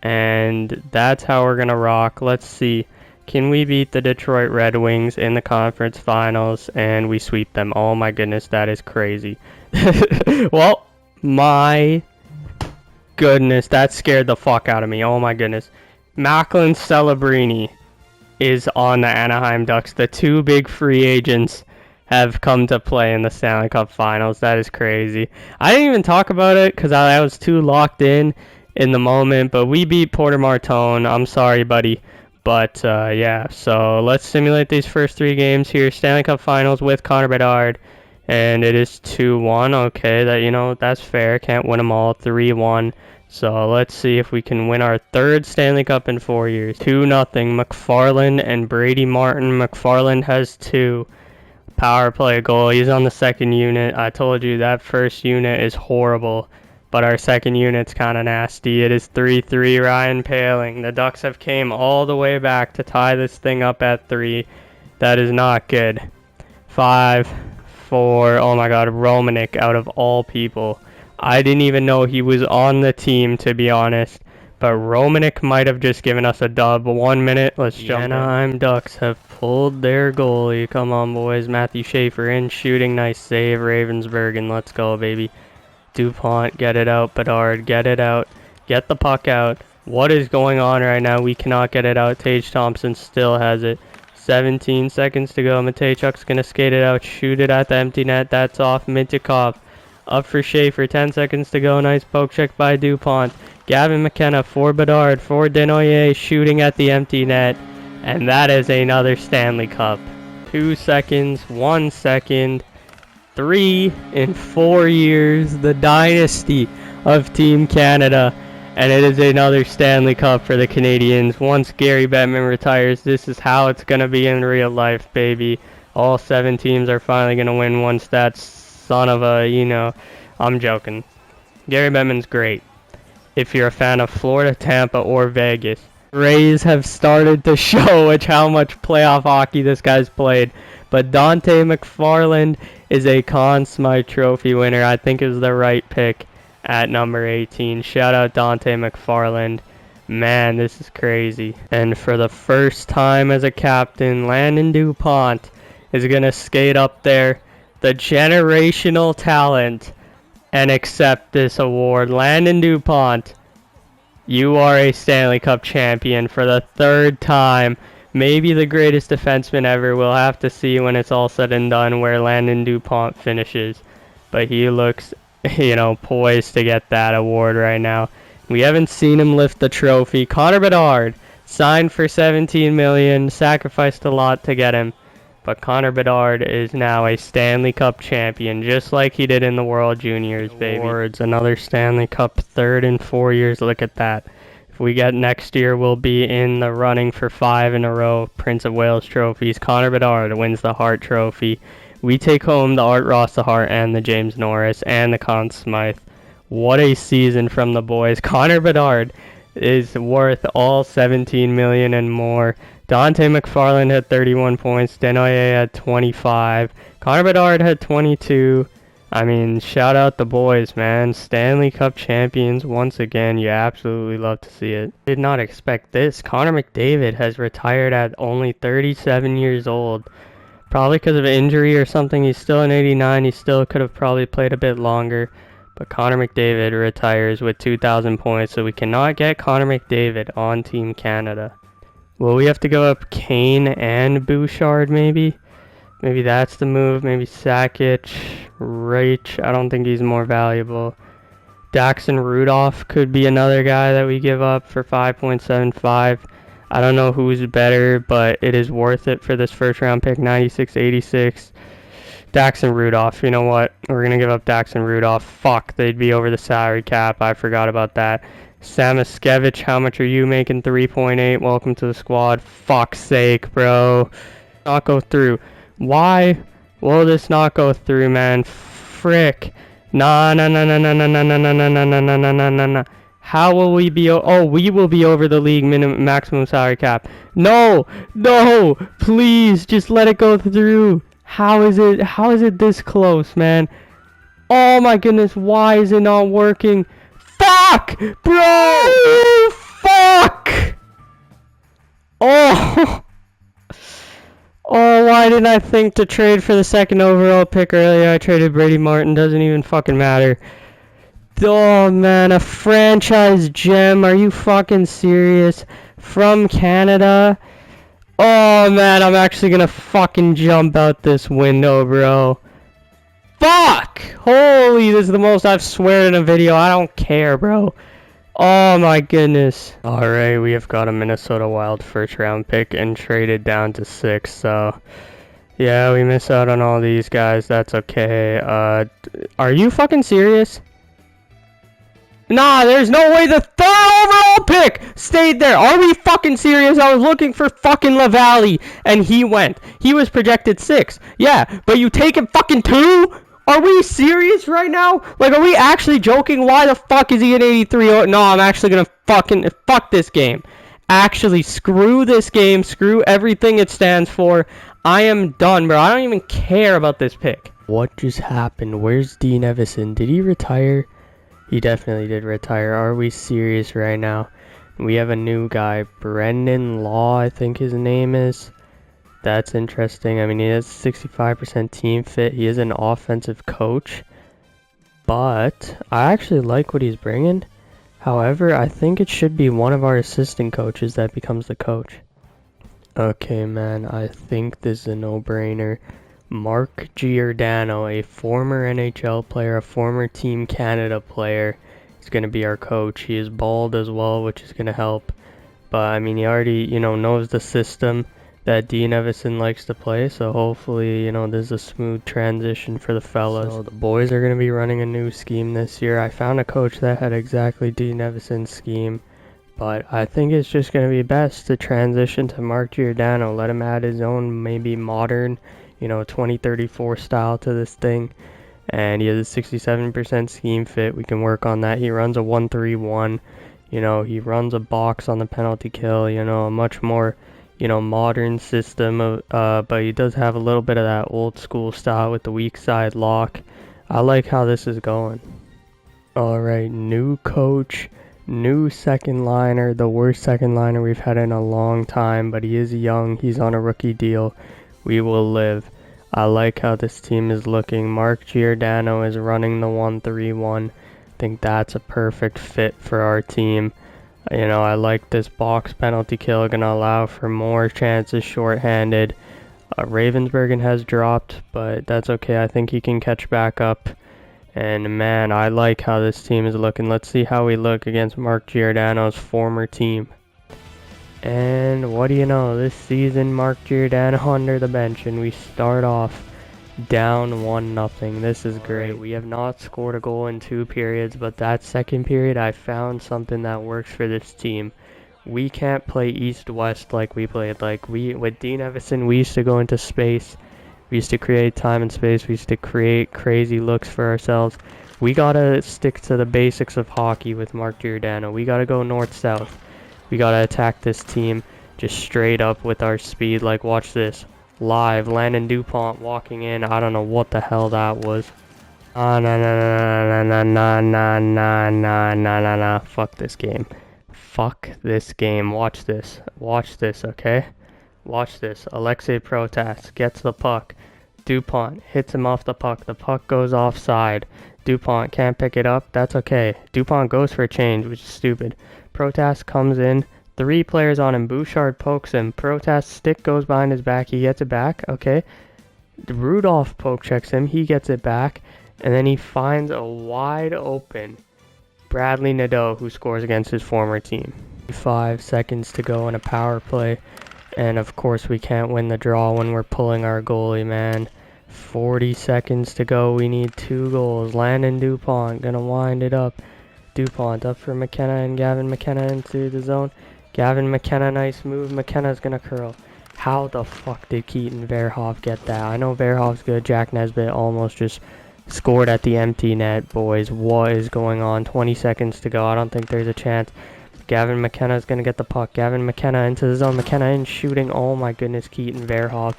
[SPEAKER 1] And that's how we're going to rock. Let's see. Can we beat the Detroit Red Wings in the conference finals and we sweep them? Oh my goodness, that is crazy. Well, my goodness, that scared the fuck out of me. Oh my goodness. Macklin Celebrini is on the Anaheim Ducks. The two big free agents have come to play in the Stanley Cup Finals. That is crazy. I didn't even talk about it because I was too locked in the moment, but we beat Porter Martone. I'm sorry, buddy. But, yeah, so let's simulate these first three games here. Stanley Cup Finals with Connor Bedard. And it is 2-1. Okay, that's fair. Can't win them all. 3-1. So let's see if we can win our third Stanley Cup in 4 years. 2-0. McFarland and Brady Martin. McFarland has 2. Power play goal. He's on the second unit. I told you that first unit is horrible, but our second unit's kind of nasty. It is 3-3. Ryan Paling. The Ducks have came all the way back to tie this thing up at 3. That is not good. 5-4. Oh my god, Romanek out of all people. I didn't even know he was on the team, to be honest. But Romanek might have just given us a dub. 1 minute. Let's jump in. Anaheim Ducks have pulled their goalie. Come on, boys. Matthew Schaefer in, shooting. Nice save. Ravensburg, let's go, baby. DuPont, get it out. Bedard, get it out. Get the puck out. What is going on right now? We cannot get it out. Tage Thompson still has it. 17 seconds to go. Matejchuk's going to skate it out. Shoot it at the empty net. That's off. Mintyukov. Up for Schaefer. 10 seconds to go. Nice poke check by DuPont. Gavin McKenna for Bedard. For Denoye. Shooting at the empty net. And that is another Stanley Cup. 2 seconds. 1 second. 3 in 4 years, the dynasty of Team Canada, and it is another Stanley Cup for the Canadians. Once Gary Bettman retires, this is how it's going to be in real life, baby. All 7 teams are finally going to win once that son of a, I'm joking. Gary Bettman's great if you're a fan of Florida, Tampa, or Vegas. Rays have started to show how much playoff hockey this guy's played. But Dante McFarland is a Conn Smythe Trophy winner. I think is the right pick at number 18. Shout out Dante McFarland. Man, this is crazy. And for the first time as a captain, Landon DuPont is going to skate up there, the generational talent, and accept this award. Landon DuPont, you are a Stanley Cup champion for the 3rd time. Maybe the greatest defenseman ever. We'll have to see when it's all said and done where Landon DuPont finishes. But he looks, poised to get that award right now. We haven't seen him lift the trophy. Connor Bedard, Signed for 17 million, sacrificed a lot to get him. But Connor Bedard is now a Stanley Cup champion, just like he did in the World Juniors, baby. Awards, another Stanley Cup, third in 4 years. Look at that. If we get next year, we'll be in the running for 5 in a row Prince of Wales trophies. Connor Bedard wins the Hart Trophy. We take home the Art Ross the Hart and the James Norris and the Conn Smythe. What a season from the boys. Connor Bedard is worth all 17 million and more. Dante McFarland had 31 points. Denoye had 25. Connor Bedard had 22. I mean, shout out the boys, man. Stanley Cup champions once again. You absolutely love to see it. Did not expect this. Connor McDavid has retired at only 37 years old. Probably because of injury or something. He's still an 89. He still could have probably played a bit longer. But Connor McDavid retires with 2,000 points. So we cannot get Connor McDavid on Team Canada. Will we have to go up Kane and Bouchard maybe? Maybe that's the move. Maybe Sakic, Reich. I don't think he's more valuable. Daxon Rudolph could be another guy that we give up for 5.75. I don't know who's better, but it is worth it for this first round pick. 96-86. Daxon Rudolph. You know what? We're going to give up Daxon Rudolph. Fuck, they'd be over the salary cap. I forgot about that. Samaskevich, how much are you making? 3.8. Welcome to the squad. Fuck's sake, bro. Not go through. Why will this not go through, man? Frick. Nah. How will we be? Oh, we will be over the league maximum salary cap. No, please, just let it go through. How is it this close, man? Oh my goodness, why is it not working? Fuck, bro! Fuck! Oh! Oh, why didn't I think to trade for the second overall pick earlier? I traded Brady Martin, doesn't even fucking matter. Oh man, a franchise gem, are you fucking serious? From Canada? Oh man, I'm actually gonna fucking jump out this window, bro. Fuck! Holy, this is the most I've sweared in a video. I don't care, bro. Oh my goodness. Alright, we have got a Minnesota Wild first round pick and traded down to 6, so yeah, we miss out on all these guys. That's okay. Are you fucking serious? Nah, there's no way the third overall pick stayed there. Are we fucking serious? I was looking for fucking LaValle, and he went. He was projected 6. Yeah, but you take him fucking 2? Are we serious right now? Like, are we actually joking? Why the fuck is he at 83? Oh, no, I'm actually gonna fucking fuck this game. Actually, screw this game. Screw everything it stands for. I am done, bro. I don't even care about this pick. What just happened? Where's Dean Evison? Did he retire? He definitely did retire. Are we serious right now? We have a new guy, Brendan Law, I think his name is. That's interesting. I mean, he has 65% team fit. He is an offensive coach. But I actually like what he's bringing. However, I think it should be one of our assistant coaches that becomes the coach. Okay, man. I think this is a no-brainer. Mark Giordano, a former NHL player, a former Team Canada player, is going to be our coach. He is bald as well, which is going to help. But, I mean, he already, knows the system that Dean Evison likes to play. So, hopefully, this is a smooth transition for the fellas. So, the boys are going to be running a new scheme this year. I found a coach that had exactly Dean Evison's scheme. But I think it's just going to be best to transition to Mark Giordano. Let him add his own, maybe modern 2034 style to this thing, and he has a 67% scheme fit. We can work on that. He runs a 1-3-1. He runs a box on the penalty kill. A much more modern system but he does have a little bit of that old school style with the weak side lock. I like how this is going. All right, new coach, new second liner, the worst second liner we've had in a long time, but he is young. He's on a rookie deal. We will live. I like how this team is looking. Mark Giordano is running the 1-3-1. I think that's a perfect fit for our team. I like this box penalty kill. Going to allow for more chances shorthanded. Ravensbergen has dropped, but that's okay. I think he can catch back up. And man, I like how this team is looking. Let's see how we look against Mark Giordano's former team. And what do you know, this season Mark Giordano under the bench, and we start off down 1-0. This is great. We have not scored a goal in 2 periods, but that second period I found something that works for this team. We can't play east-west like we played. Like with Dean Evison, we used to go into space. We used to create time and space. We used to create crazy looks for ourselves. We gotta stick to the basics of hockey with Mark Giordano. We gotta go north-south. We gotta attack this team just straight up with our speed. Like, watch this. Live, Landon DuPont walking in. I don't know what the hell that was. Nah. Fuck this game. Fuck this game. Watch this. Watch this, okay? Watch this. Alexei Protas gets the puck. DuPont hits him off the puck. The puck goes offside. DuPont can't pick it up. That's okay. DuPont goes for a change, which is stupid. Protas comes in. 3 players on him. Bouchard pokes him. Protas' stick goes behind his back. He gets it back. Okay. Rudolph poke checks him. He gets it back. And then he finds a wide open Bradley Nadeau, who scores against his former team. 5 seconds to go in a power play. And of course we can't win the draw when we're pulling our goalie, man. 40 seconds to go. We need 2 goals. Landon DuPont gonna wind it up. DuPont up for McKenna, and Gavin McKenna into the zone. Gavin McKenna, nice move. McKenna's gonna curl. How the fuck did Keaton Verhoff get that? I know Verhoff's good. Jack Nesbitt almost just scored at the empty net, boys. What is going on? 20 seconds to go. I don't think there's a chance. Gavin McKenna's gonna get the puck. Gavin McKenna into the zone. McKenna in shooting. Oh my goodness, Keaton Verhoff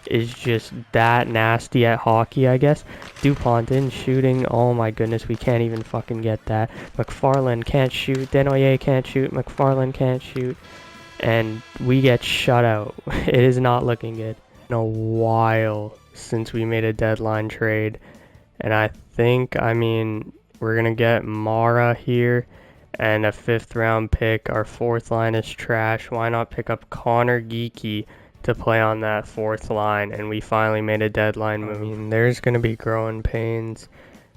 [SPEAKER 1] is just that nasty at hockey, I guess. DuPont in shooting. Oh my goodness, we can't even fucking get that. McFarland can't shoot. Denoyer can't shoot. McFarland can't shoot. And we get shut out. It is not looking good. In a while since we made a deadline trade. And I mean, we're going to get Mara here and a 5th round pick. Our 4th line is trash. Why not pick up Connor Geeky to play on that 4th line? And we finally made a deadline move. I mean, there's going to be growing pains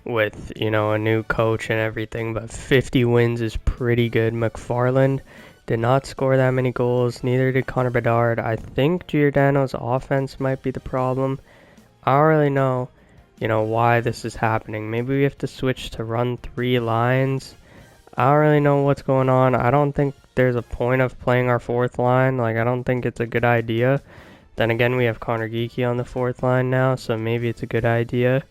[SPEAKER 1] with, you know, a new coach and everything, but 50 wins is pretty good. McFarland did not score that many goals. Neither did Connor Bedard. I think Giordano's offense might be the problem. I don't really know, you know, why this is happening. Maybe we have to switch to run 3 lines. I don't really know what's going on. I don't think there's a point of playing our 4th line. Like, I don't think it's a good idea. Then again, we have Connor Geeky on the 4th line now, so maybe it's a good idea.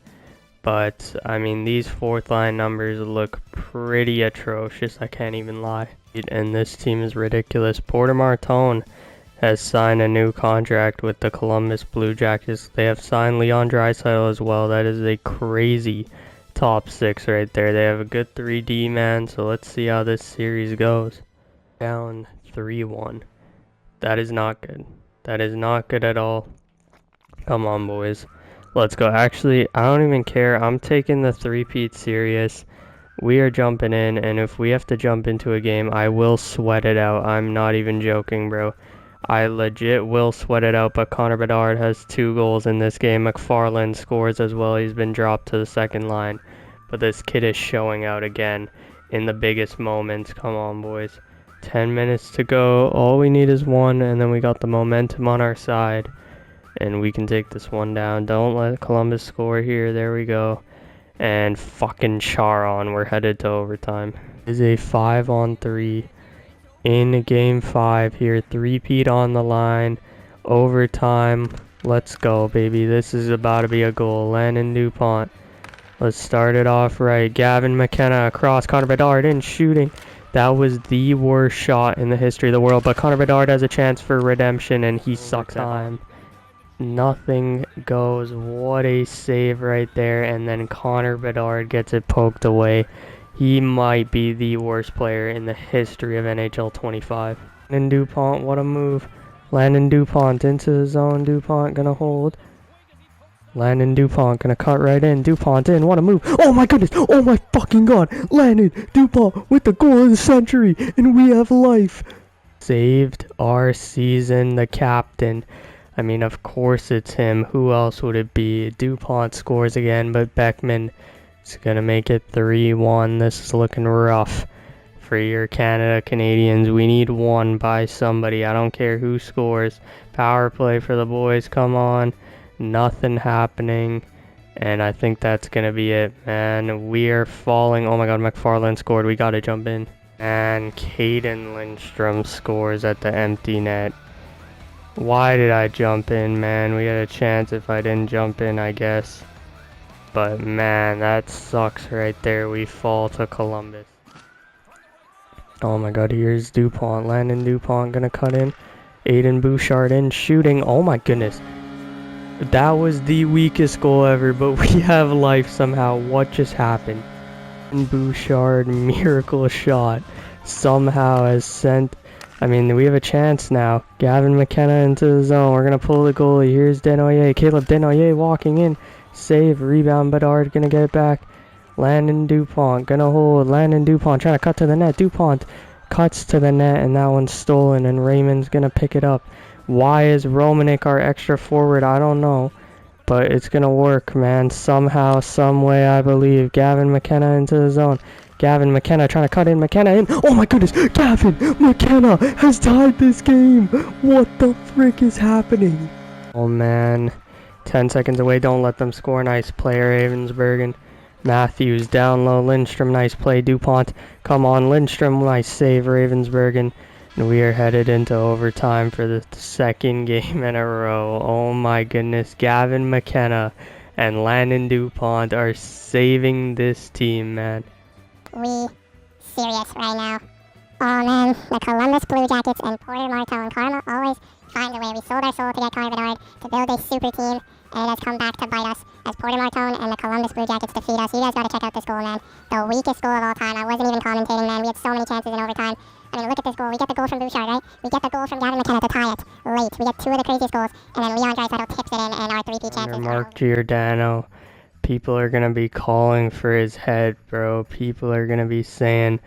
[SPEAKER 1] But, I mean, these 4th line numbers look pretty atrocious, I can't even lie. And this team is ridiculous. Porter Martone has signed a new contract with the Columbus Blue Jackets. They have signed Leon Draisaitl as well. That is a crazy top 6 right there. They have a good 3D man, so let's see how this series goes. Down 3-1. That is not good. That is not good at all. Come on, boys. Let's go. Actually, I don't even care. I'm taking the 3-peat serious. We are jumping in, and if we have to jump into a game, I will sweat it out. I'm not even joking, bro. I legit will sweat it out, but Connor Bedard has 2 goals in this game. McFarland scores as well. He's been dropped to the 2nd line. But this kid is showing out again in the biggest moments. Come on, boys. 10 minutes to go. All we need is 1, and then we got the momentum on our side. And we can take this one down. Don't let Columbus score here. There we go. And fucking Charon. We're headed to overtime. It is a 5-on-3 in game 5 here. 3-peat on the line. Overtime. Let's go, baby. This is about to be a goal. Landon DuPont. Let's start it off right. Gavin McKenna across. Connor Bedard in shooting. That was the worst shot in the history of the world. But Connor Bedard has a chance for redemption, and he sucks time. Nothing goes. What a save right there. And then Connor Bedard gets it poked away. He might be the worst player in the history of NHL 25. Landon DuPont, what a move. Landon DuPont into the zone. DuPont gonna hold. Landon DuPont gonna cut right in. DuPont in. What a move. Oh my goodness. Oh my fucking god. Landon DuPont with the goal of the century. And we have life. Saved our season. The captain. I mean, of course it's him. Who else would it be? DuPont scores again, but Beckman is going to make it 3-1. This is looking rough for your Canada Canadians. We need one by somebody. I don't care who scores. Power play for the boys. Come on. Nothing happening. And I think that's going to be it, man. We are falling. Oh my god, McFarland scored. We got to jump in. And Caden Lindstrom scores at the empty net. Why did I jump in, man? We had a chance if I didn't jump in, I guess. But man, that sucks right there. We fall to Columbus. Oh my god, here's DuPont. Landon DuPont gonna cut in. Aiden Bouchard in, shooting. Oh my goodness. That was the weakest goal ever, but we have life somehow. What just happened? Bouchard, miracle shot. Somehow has sent... I mean, we have a chance now. Gavin McKenna into the zone. We're gonna pull the goalie. Here's Denoyer. Caleb Denoyer walking in. Save, rebound, Bedard gonna get it back. Landon DuPont gonna hold. Landon DuPont trying to cut to the net. DuPont cuts to the net, and that one's stolen, and Raymond's gonna pick it up. Why is Romanik our extra forward? I don't know, but it's gonna work, man. Somehow, some way, I believe. Gavin McKenna into the zone. Gavin McKenna trying to cut in. McKenna in. Oh my goodness, Gavin McKenna has tied this game. What the frick is happening? Oh man. 10 seconds away, don't let them score. Nice play, Ravensbergen. Matthews down low, Lindstrom, nice play. DuPont, come on, Lindstrom, nice save, Ravensbergen. And we are headed into overtime for the second game in a row. Oh my goodness, Gavin McKenna and Landon DuPont are saving this team, man.
[SPEAKER 2] We serious right now. Oh man, the Columbus Blue Jackets and Porter Marteau and Karma always find a way. We sold our soul to get Connor Bedard to build a super team, and it has come back to bite us as Porter Marteau and the Columbus Blue Jackets defeat us. You guys got to check out this goal, man. The weakest goal of all time. I wasn't even commentating, man. We had so many chances in overtime. I mean, look at this goal. We get the goal from Bouchard, right? We get the goal from Gavin McKenna to tie it late. We get two of the craziest goals, and then Leon Draisaitl tips it in, and our 3-P chances.
[SPEAKER 1] Mark Giordano. People are going to be calling for his head, bro. People are going to be saying,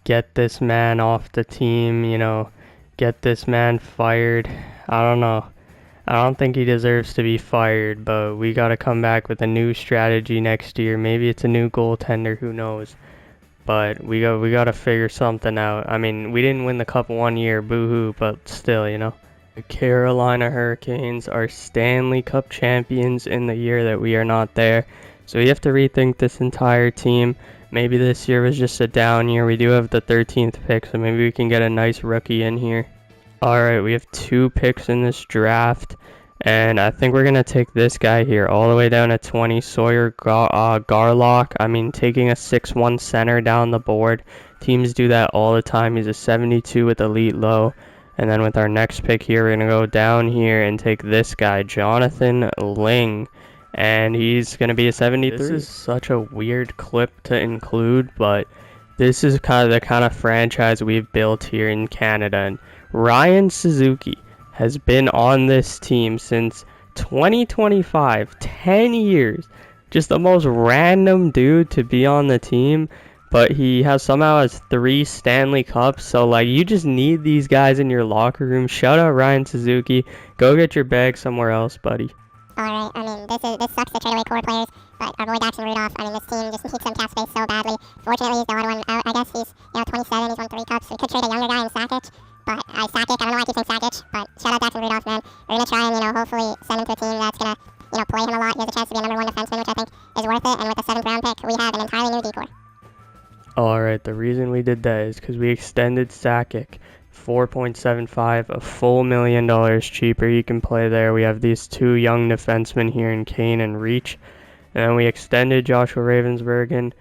[SPEAKER 1] get this man off the team, you know, get this man fired. I don't know. I don't think he deserves to be fired, but we got to come back with a new strategy next year. Maybe it's a new goaltender, who knows. But we got to figure something out. I mean, we didn't win the cup 1 year, boo-hoo, but still, you know. The Carolina Hurricanes are Stanley Cup champions in the year that we are not there. So we have to rethink this entire team. Maybe this year was just a down year. We do have the 13th pick, so maybe we can get a nice rookie in here. Alright, we have 2 picks in this draft. And I think we're going to take this guy here all the way down to 20, Sawyer Garlock. I mean, taking a 6'1 center down the board. Teams do that all the time. He's a 72 with elite low. And then with our next pick here, we're going to go down here and take this guy, Jonathan Ling. And he's going to be a 73. This is such a weird clip to include, but this is kind of the kind of franchise we've built here in Canada. And Ryan Suzuki has been on this team since 2025, 10 years. Just the most random dude to be on the team, but he somehow has 3 Stanley Cups. So like, you just need these guys in your locker room. Shout out Ryan Suzuki. Go get your bag somewhere else, buddy.
[SPEAKER 2] Alright, I mean, this sucks to trade away core players, but our boy Daxon Rudolph, I mean, this team just needs some cap space so badly. Fortunately, he's the odd one out. I guess he's, 27, he's won 3 cups. We could trade a younger guy in Sakic, but Sakic, I don't know why I keep saying Sakic, but shout out Daxon Rudolph, man. We're going to try and, hopefully send him to a team that's going to, play him a lot. He has a chance to be a number 1 defenseman, which I think is worth it, and with the 7th round pick, we have an entirely new decor.
[SPEAKER 1] Alright, the reason we did that is because we extended Sakic. 4.75, a full $1 million cheaper. He can play there. We have these 2 young defensemen here in Kane and Reach. And then we extended Joshua Ravensbergen.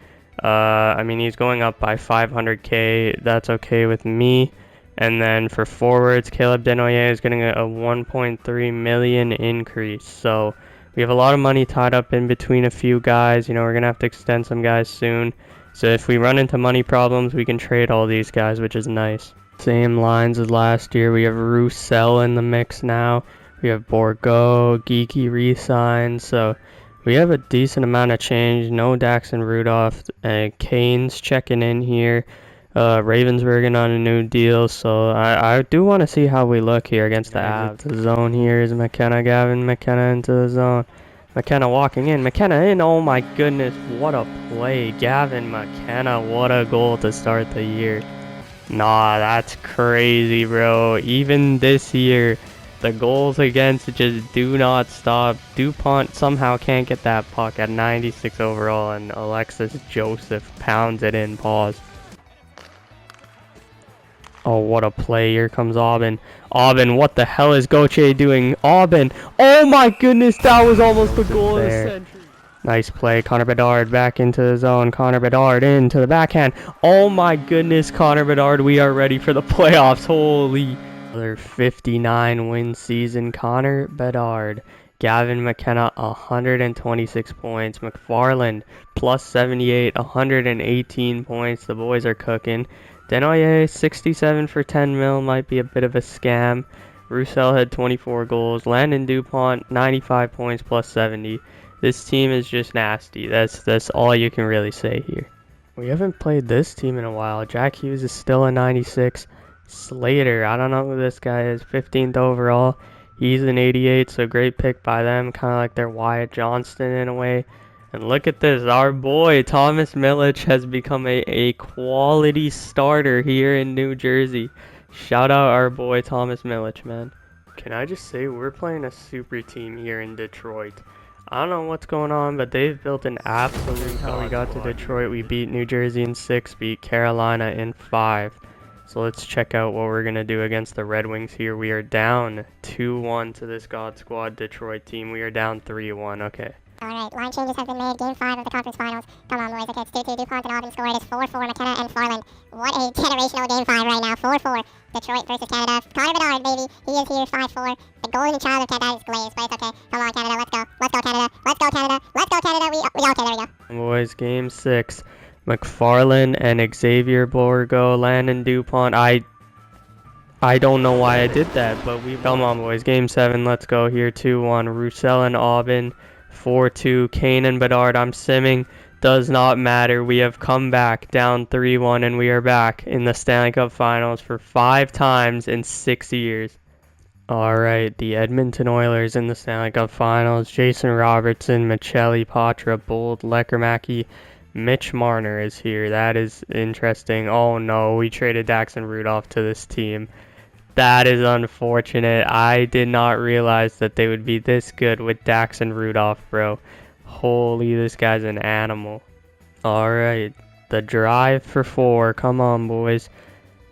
[SPEAKER 1] I mean, he's going up by $500K. That's okay with me. And then for forwards, Caleb Denoyer is getting a $1.3 million increase. So we have a lot of money tied up in between a few guys. We're going to have to extend some guys soon. So if we run into money problems, we can trade all these guys, which is nice. Same lines as last year. We have Roussel in the mix now. We have Bourgault, Geeky re-signed. So we have a decent amount of change. No Daxon Rudolph. Kane's checking in here. Ravensbergen on a new deal. So I do want to see how we look here against the Avs. The zone here is McKenna. Gavin McKenna into the zone. McKenna walking in. McKenna in. Oh my goodness. What a play. Gavin McKenna. What a goal to start the year. Nah, that's crazy, bro. Even this year, the goals against just do not stop. DuPont somehow can't get that puck at 96 overall, and Alexis Joseph pounds it in. Pause. Oh, what a play. Here comes Aubin. Aubin, what the hell is Gauthier doing? Aubin. Oh my goodness, that was almost the goal of the century. Nice play. Connor Bedard back into the zone. Connor Bedard into the backhand. Oh my goodness, Connor Bedard, we are ready for the playoffs. Holy. Another 59 win season. Connor Bedard. Gavin McKenna, 126 points. McFarland, plus 78, 118 points. The boys are cooking. Denoyer, 67 for 10 mil. Might be a bit of a scam. Roussel had 24 goals. Landon DuPont, 95 points, plus 70. This team is just nasty. That's all you can really say here. We haven't played this team in a while. Jack Hughes is still a 96. Slater, I don't know who this guy is. 15th overall. He's an 88, so great pick by them. Kind of like their Wyatt Johnston in a way. And look at this. Our boy, Thomas Milic, has become a quality starter here in New Jersey. Shout out our boy, Thomas Milic, man. Can I just say, we're playing a super team here in Detroit. I don't know what's going on, but they've built an absolute how we got to Detroit. We beat New Jersey in 6, beat Carolina in 5. So let's check out what we're going to do against the Red Wings here. We are down 2-1 to this God Squad Detroit team. We are down 3-1. Okay.
[SPEAKER 2] Alright, line changes have been made. Game 5 of the conference finals. Come on, boys. Okay, it's 2-2. DuPont and Aubin scored. It is 4-4. McKenna and Farland. What a generational game 5 right now. 4-4. Detroit versus Canada. Connor Bedard, baby. He is here. 5-4. The golden child of Canada is glazed, but it's okay. Come on, Canada. Let's go. Let's go, Canada. Let's go, Canada. Let's go, Canada. Okay, there we go.
[SPEAKER 1] Boys, game 6. McFarland and Xavier Borgo. Landon DuPont. I don't know why I did that, but we come on, boys. Game 7. Let's go here. 2-1. Roussel and Aubin. 4-2. Kane and Bedard. I'm simming. Does not matter. We have come back down 3-1, and we are back in the Stanley Cup Finals for 5 times in 6 years. Alright, the Edmonton Oilers in the Stanley Cup Finals. Jason Robertson, Michelli, Patra, Bold, Leckermacki, Mitch Marner is here. That is interesting. Oh no, we traded Daxon Rudolph to this team. That is unfortunate. I did not realize that they would be this good with Daxon Rudolph, bro. Holy, this guy's an animal. Alright, the drive for 4. Come on, boys.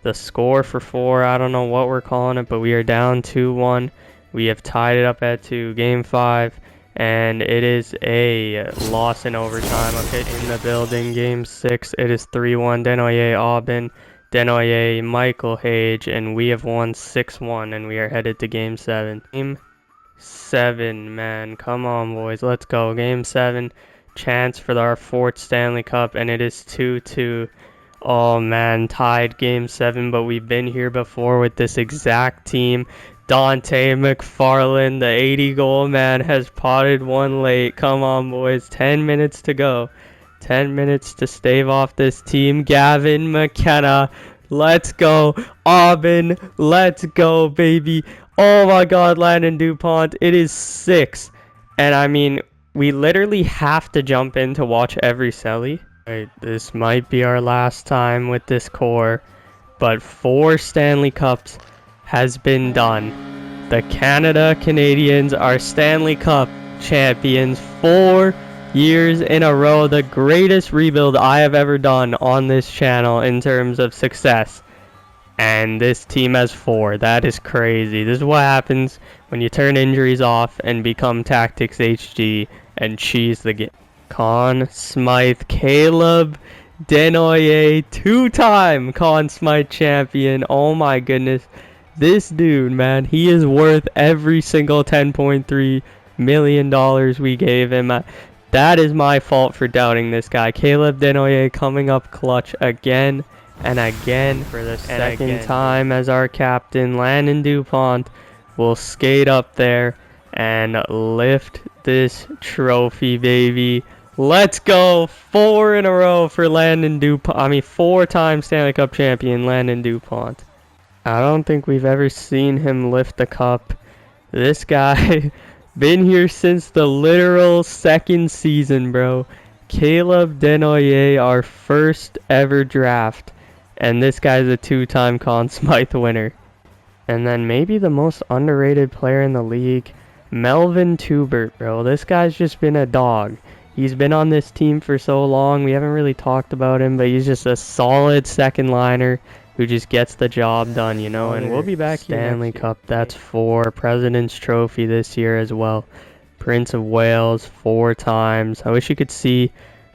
[SPEAKER 1] The score for 4. I don't know what we're calling it, but we are down 2-1. We have tied it up at 2. Game 5. And it is a loss in overtime. Okay, in the building. Game 6. It is 3-1. Denoyer, Aubin. Denoyer, Michael Hage, and we have won 6-1, and we are headed to Game 7. Game 7, man. Come on, boys. Let's go. Game 7. Chance for our 4th Stanley Cup, and it is 2-2. Oh, man. Tied Game 7, but we've been here before with this exact team. Dante McFarland, the 80-goal man, has potted one late. Come on, boys. 10 minutes to go. 10 minutes to stave off this team. Gavin McKenna, let's go. Aubin, let's go, baby. Oh my god, Landon DuPont, it is 6. And I mean, we literally have to jump in to watch every celly. Right, this might be our last time with this core, but 4 Stanley Cups has been done. The Canada Canadiens are Stanley Cup champions 4 years in a row. The greatest rebuild I have ever done on this channel in terms of success. And this team has 4. That is crazy. This is what happens when you turn injuries off and become TactixHD and cheese the game. Conn Smythe, Caleb Denoyer, 2-time Conn Smythe champion. Oh my goodness. This dude, man, he is worth every single $10.3 million we gave him. That is my fault for doubting this guy. Caleb Denoyer coming up clutch again and again for the second time as our captain. Landon DuPont will skate up there and lift this trophy, baby. Let's go. 4 in a row for Landon DuPont. I mean, 4-time Stanley Cup champion Landon DuPont. I don't think we've ever seen him lift the cup. This guy been here since the literal 2nd season, bro. Caleb Denoyer, our first ever draft. And this guy's a 2-time Conn Smythe winner. And then maybe the most underrated player in the league, Melvin Tubert, bro. This guy's just been a dog. He's been on this team for so long. We haven't really talked about him, but he's just a solid second liner who just gets the job done, you know. And we'll be back here. Stanley Cup, that's 4. President's Trophy this year as well. Prince of Wales 4 times. I wish you could see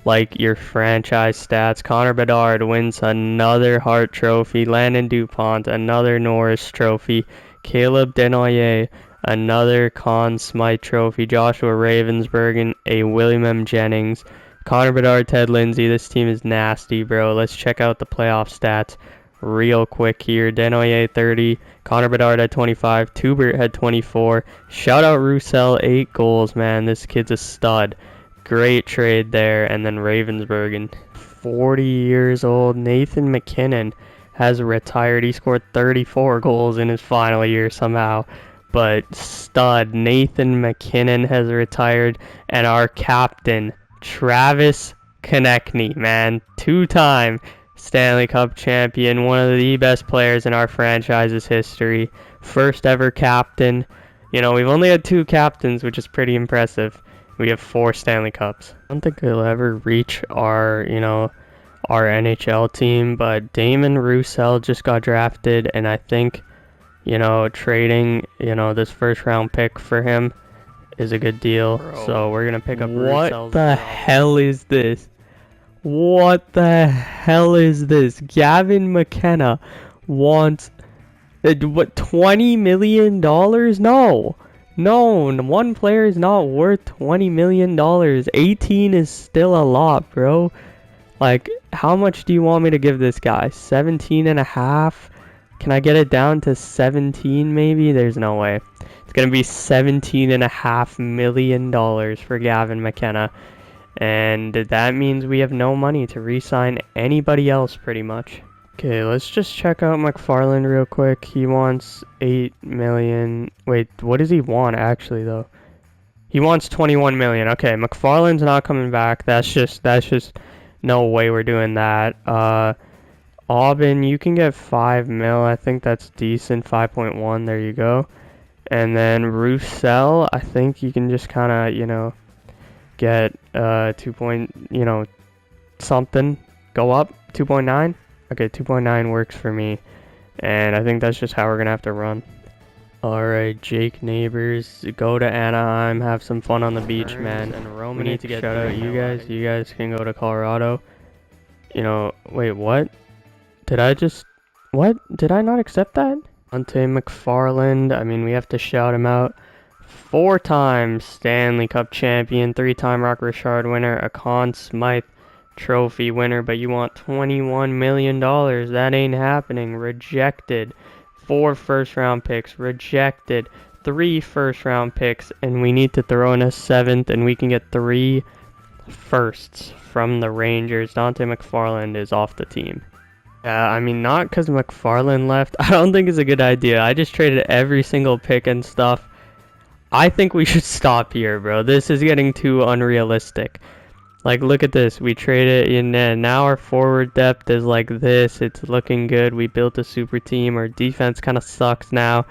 [SPEAKER 1] like your franchise stats. Connor Bedard wins another Hart Trophy. Landon DuPont, another Norris Trophy. Caleb Denoyer, another Conn Smythe Trophy. Joshua Ravensbergen, a William M. Jennings. Connor Bedard, Ted Lindsay. This team is nasty, bro. Let's check out the playoff stats real quick here. Denoyer 30. Connor Bedard had 25. Tubert had 24. Shout out Roussel, 8 goals, man. This kid's a stud. Great trade there. And then Ravensbergen, 40 years old. Nathan McKinnon has retired. He scored 34 goals in his final year somehow. But stud Nathan McKinnon has retired. And our captain, Travis Konechny, man. 2-time Stanley Cup champion. One of the best players in our franchise's history. First ever captain. You know, we've only had 2 captains, which is pretty impressive. We have 4 Stanley Cups. I don't think he'll ever reach our, our NHL team, but Damon Roussel just got drafted, and I think, trading, this first round pick for him is a good deal. Bro, so we're going to pick up Roussel. What the hell is this? What the hell is this? Gavin McKenna wants, $20 million? No, one player is not worth $20 million. 18 is still a lot, bro. Like, how much do you want me to give this guy? 17.5? Can I get it down to 17 maybe? There's no way. It's going to be $17.5 million for Gavin McKenna. And that means we have no money to re-sign anybody else pretty much. Okay, let's just check out McFarland real quick. He wants 8 million. Wait, what does he want actually though? He wants 21 million. Okay, McFarland's not coming back. That's just no way we're doing that. Aubin, you can get 5 mil. I think that's decent. 5.1. There you go. And then Roussel, I think you can just kind of, get 2. Something. Go up 2.9. Okay, 2.9 works for me, and I think that's just how we're gonna have to run. Alright, Jake Neighbors, go to Anaheim, have some fun on the beach, man. And Roman, we need to get shout out you guys. You guys can go to Colorado. Wait, what? Did I not accept that? Ante McFarland, I mean, we have to shout him out. 4-time Stanley Cup champion, 3-time Rock Richard winner, a Conn Smythe Trophy winner, but you want $21 million. That ain't happening. Rejected. 4 first-round picks. Rejected. 3 first-round picks, and we need to throw in a 7th, and we can get 3 firsts from the Rangers. Dante McFarland is off the team. I mean, not because McFarland left. I don't think it's a good idea. I just traded every single pick and stuff. I think we should stop here, bro. This is getting too unrealistic. Like, look at this. We traded in, and now our forward depth is like this. It's looking good. We built a super team. Our defense kind of sucks now.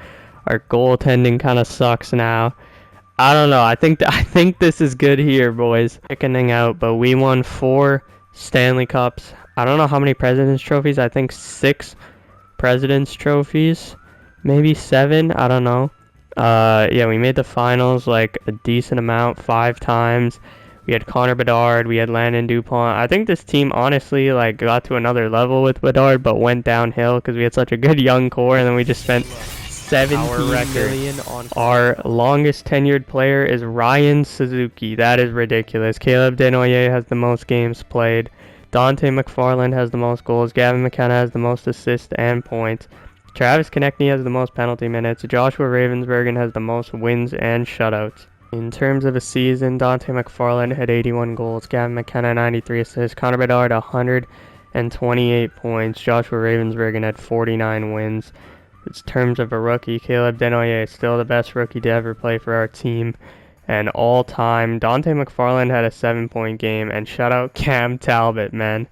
[SPEAKER 1] Our goaltending kind of sucks now. I don't know. I think this is good here, boys. Chickening out, but we won 4 Stanley Cups. I don't know how many President's Trophies. I think 6 President's Trophies. Maybe 7. I don't know. Yeah, we made the finals like a decent amount, 5 times. We had Connor Bedard, we had Landon DuPont. I think this team honestly like got to another level with Bedard, but went downhill because we had such a good young core, and then we just spent 17 million on. Our longest tenured player is Ryan Suzuki. That is ridiculous. Caleb Denoyer has the most games played. Dante McFarland has the most goals. Gavin McKenna has the most assists and points. Travis Konechny has the most penalty minutes. Joshua Ravensbergen has the most wins and shutouts. In terms of a season, Dante McFarland had 81 goals, Gavin McKenna 93 assists, Connor Bedard 128 points, Joshua Ravensbergen had 49 wins. In terms of a rookie, Caleb Denoyer is still the best rookie to ever play for our team. And all time, Dante McFarland had a 7-point game, and shout out Cam Talbot, man.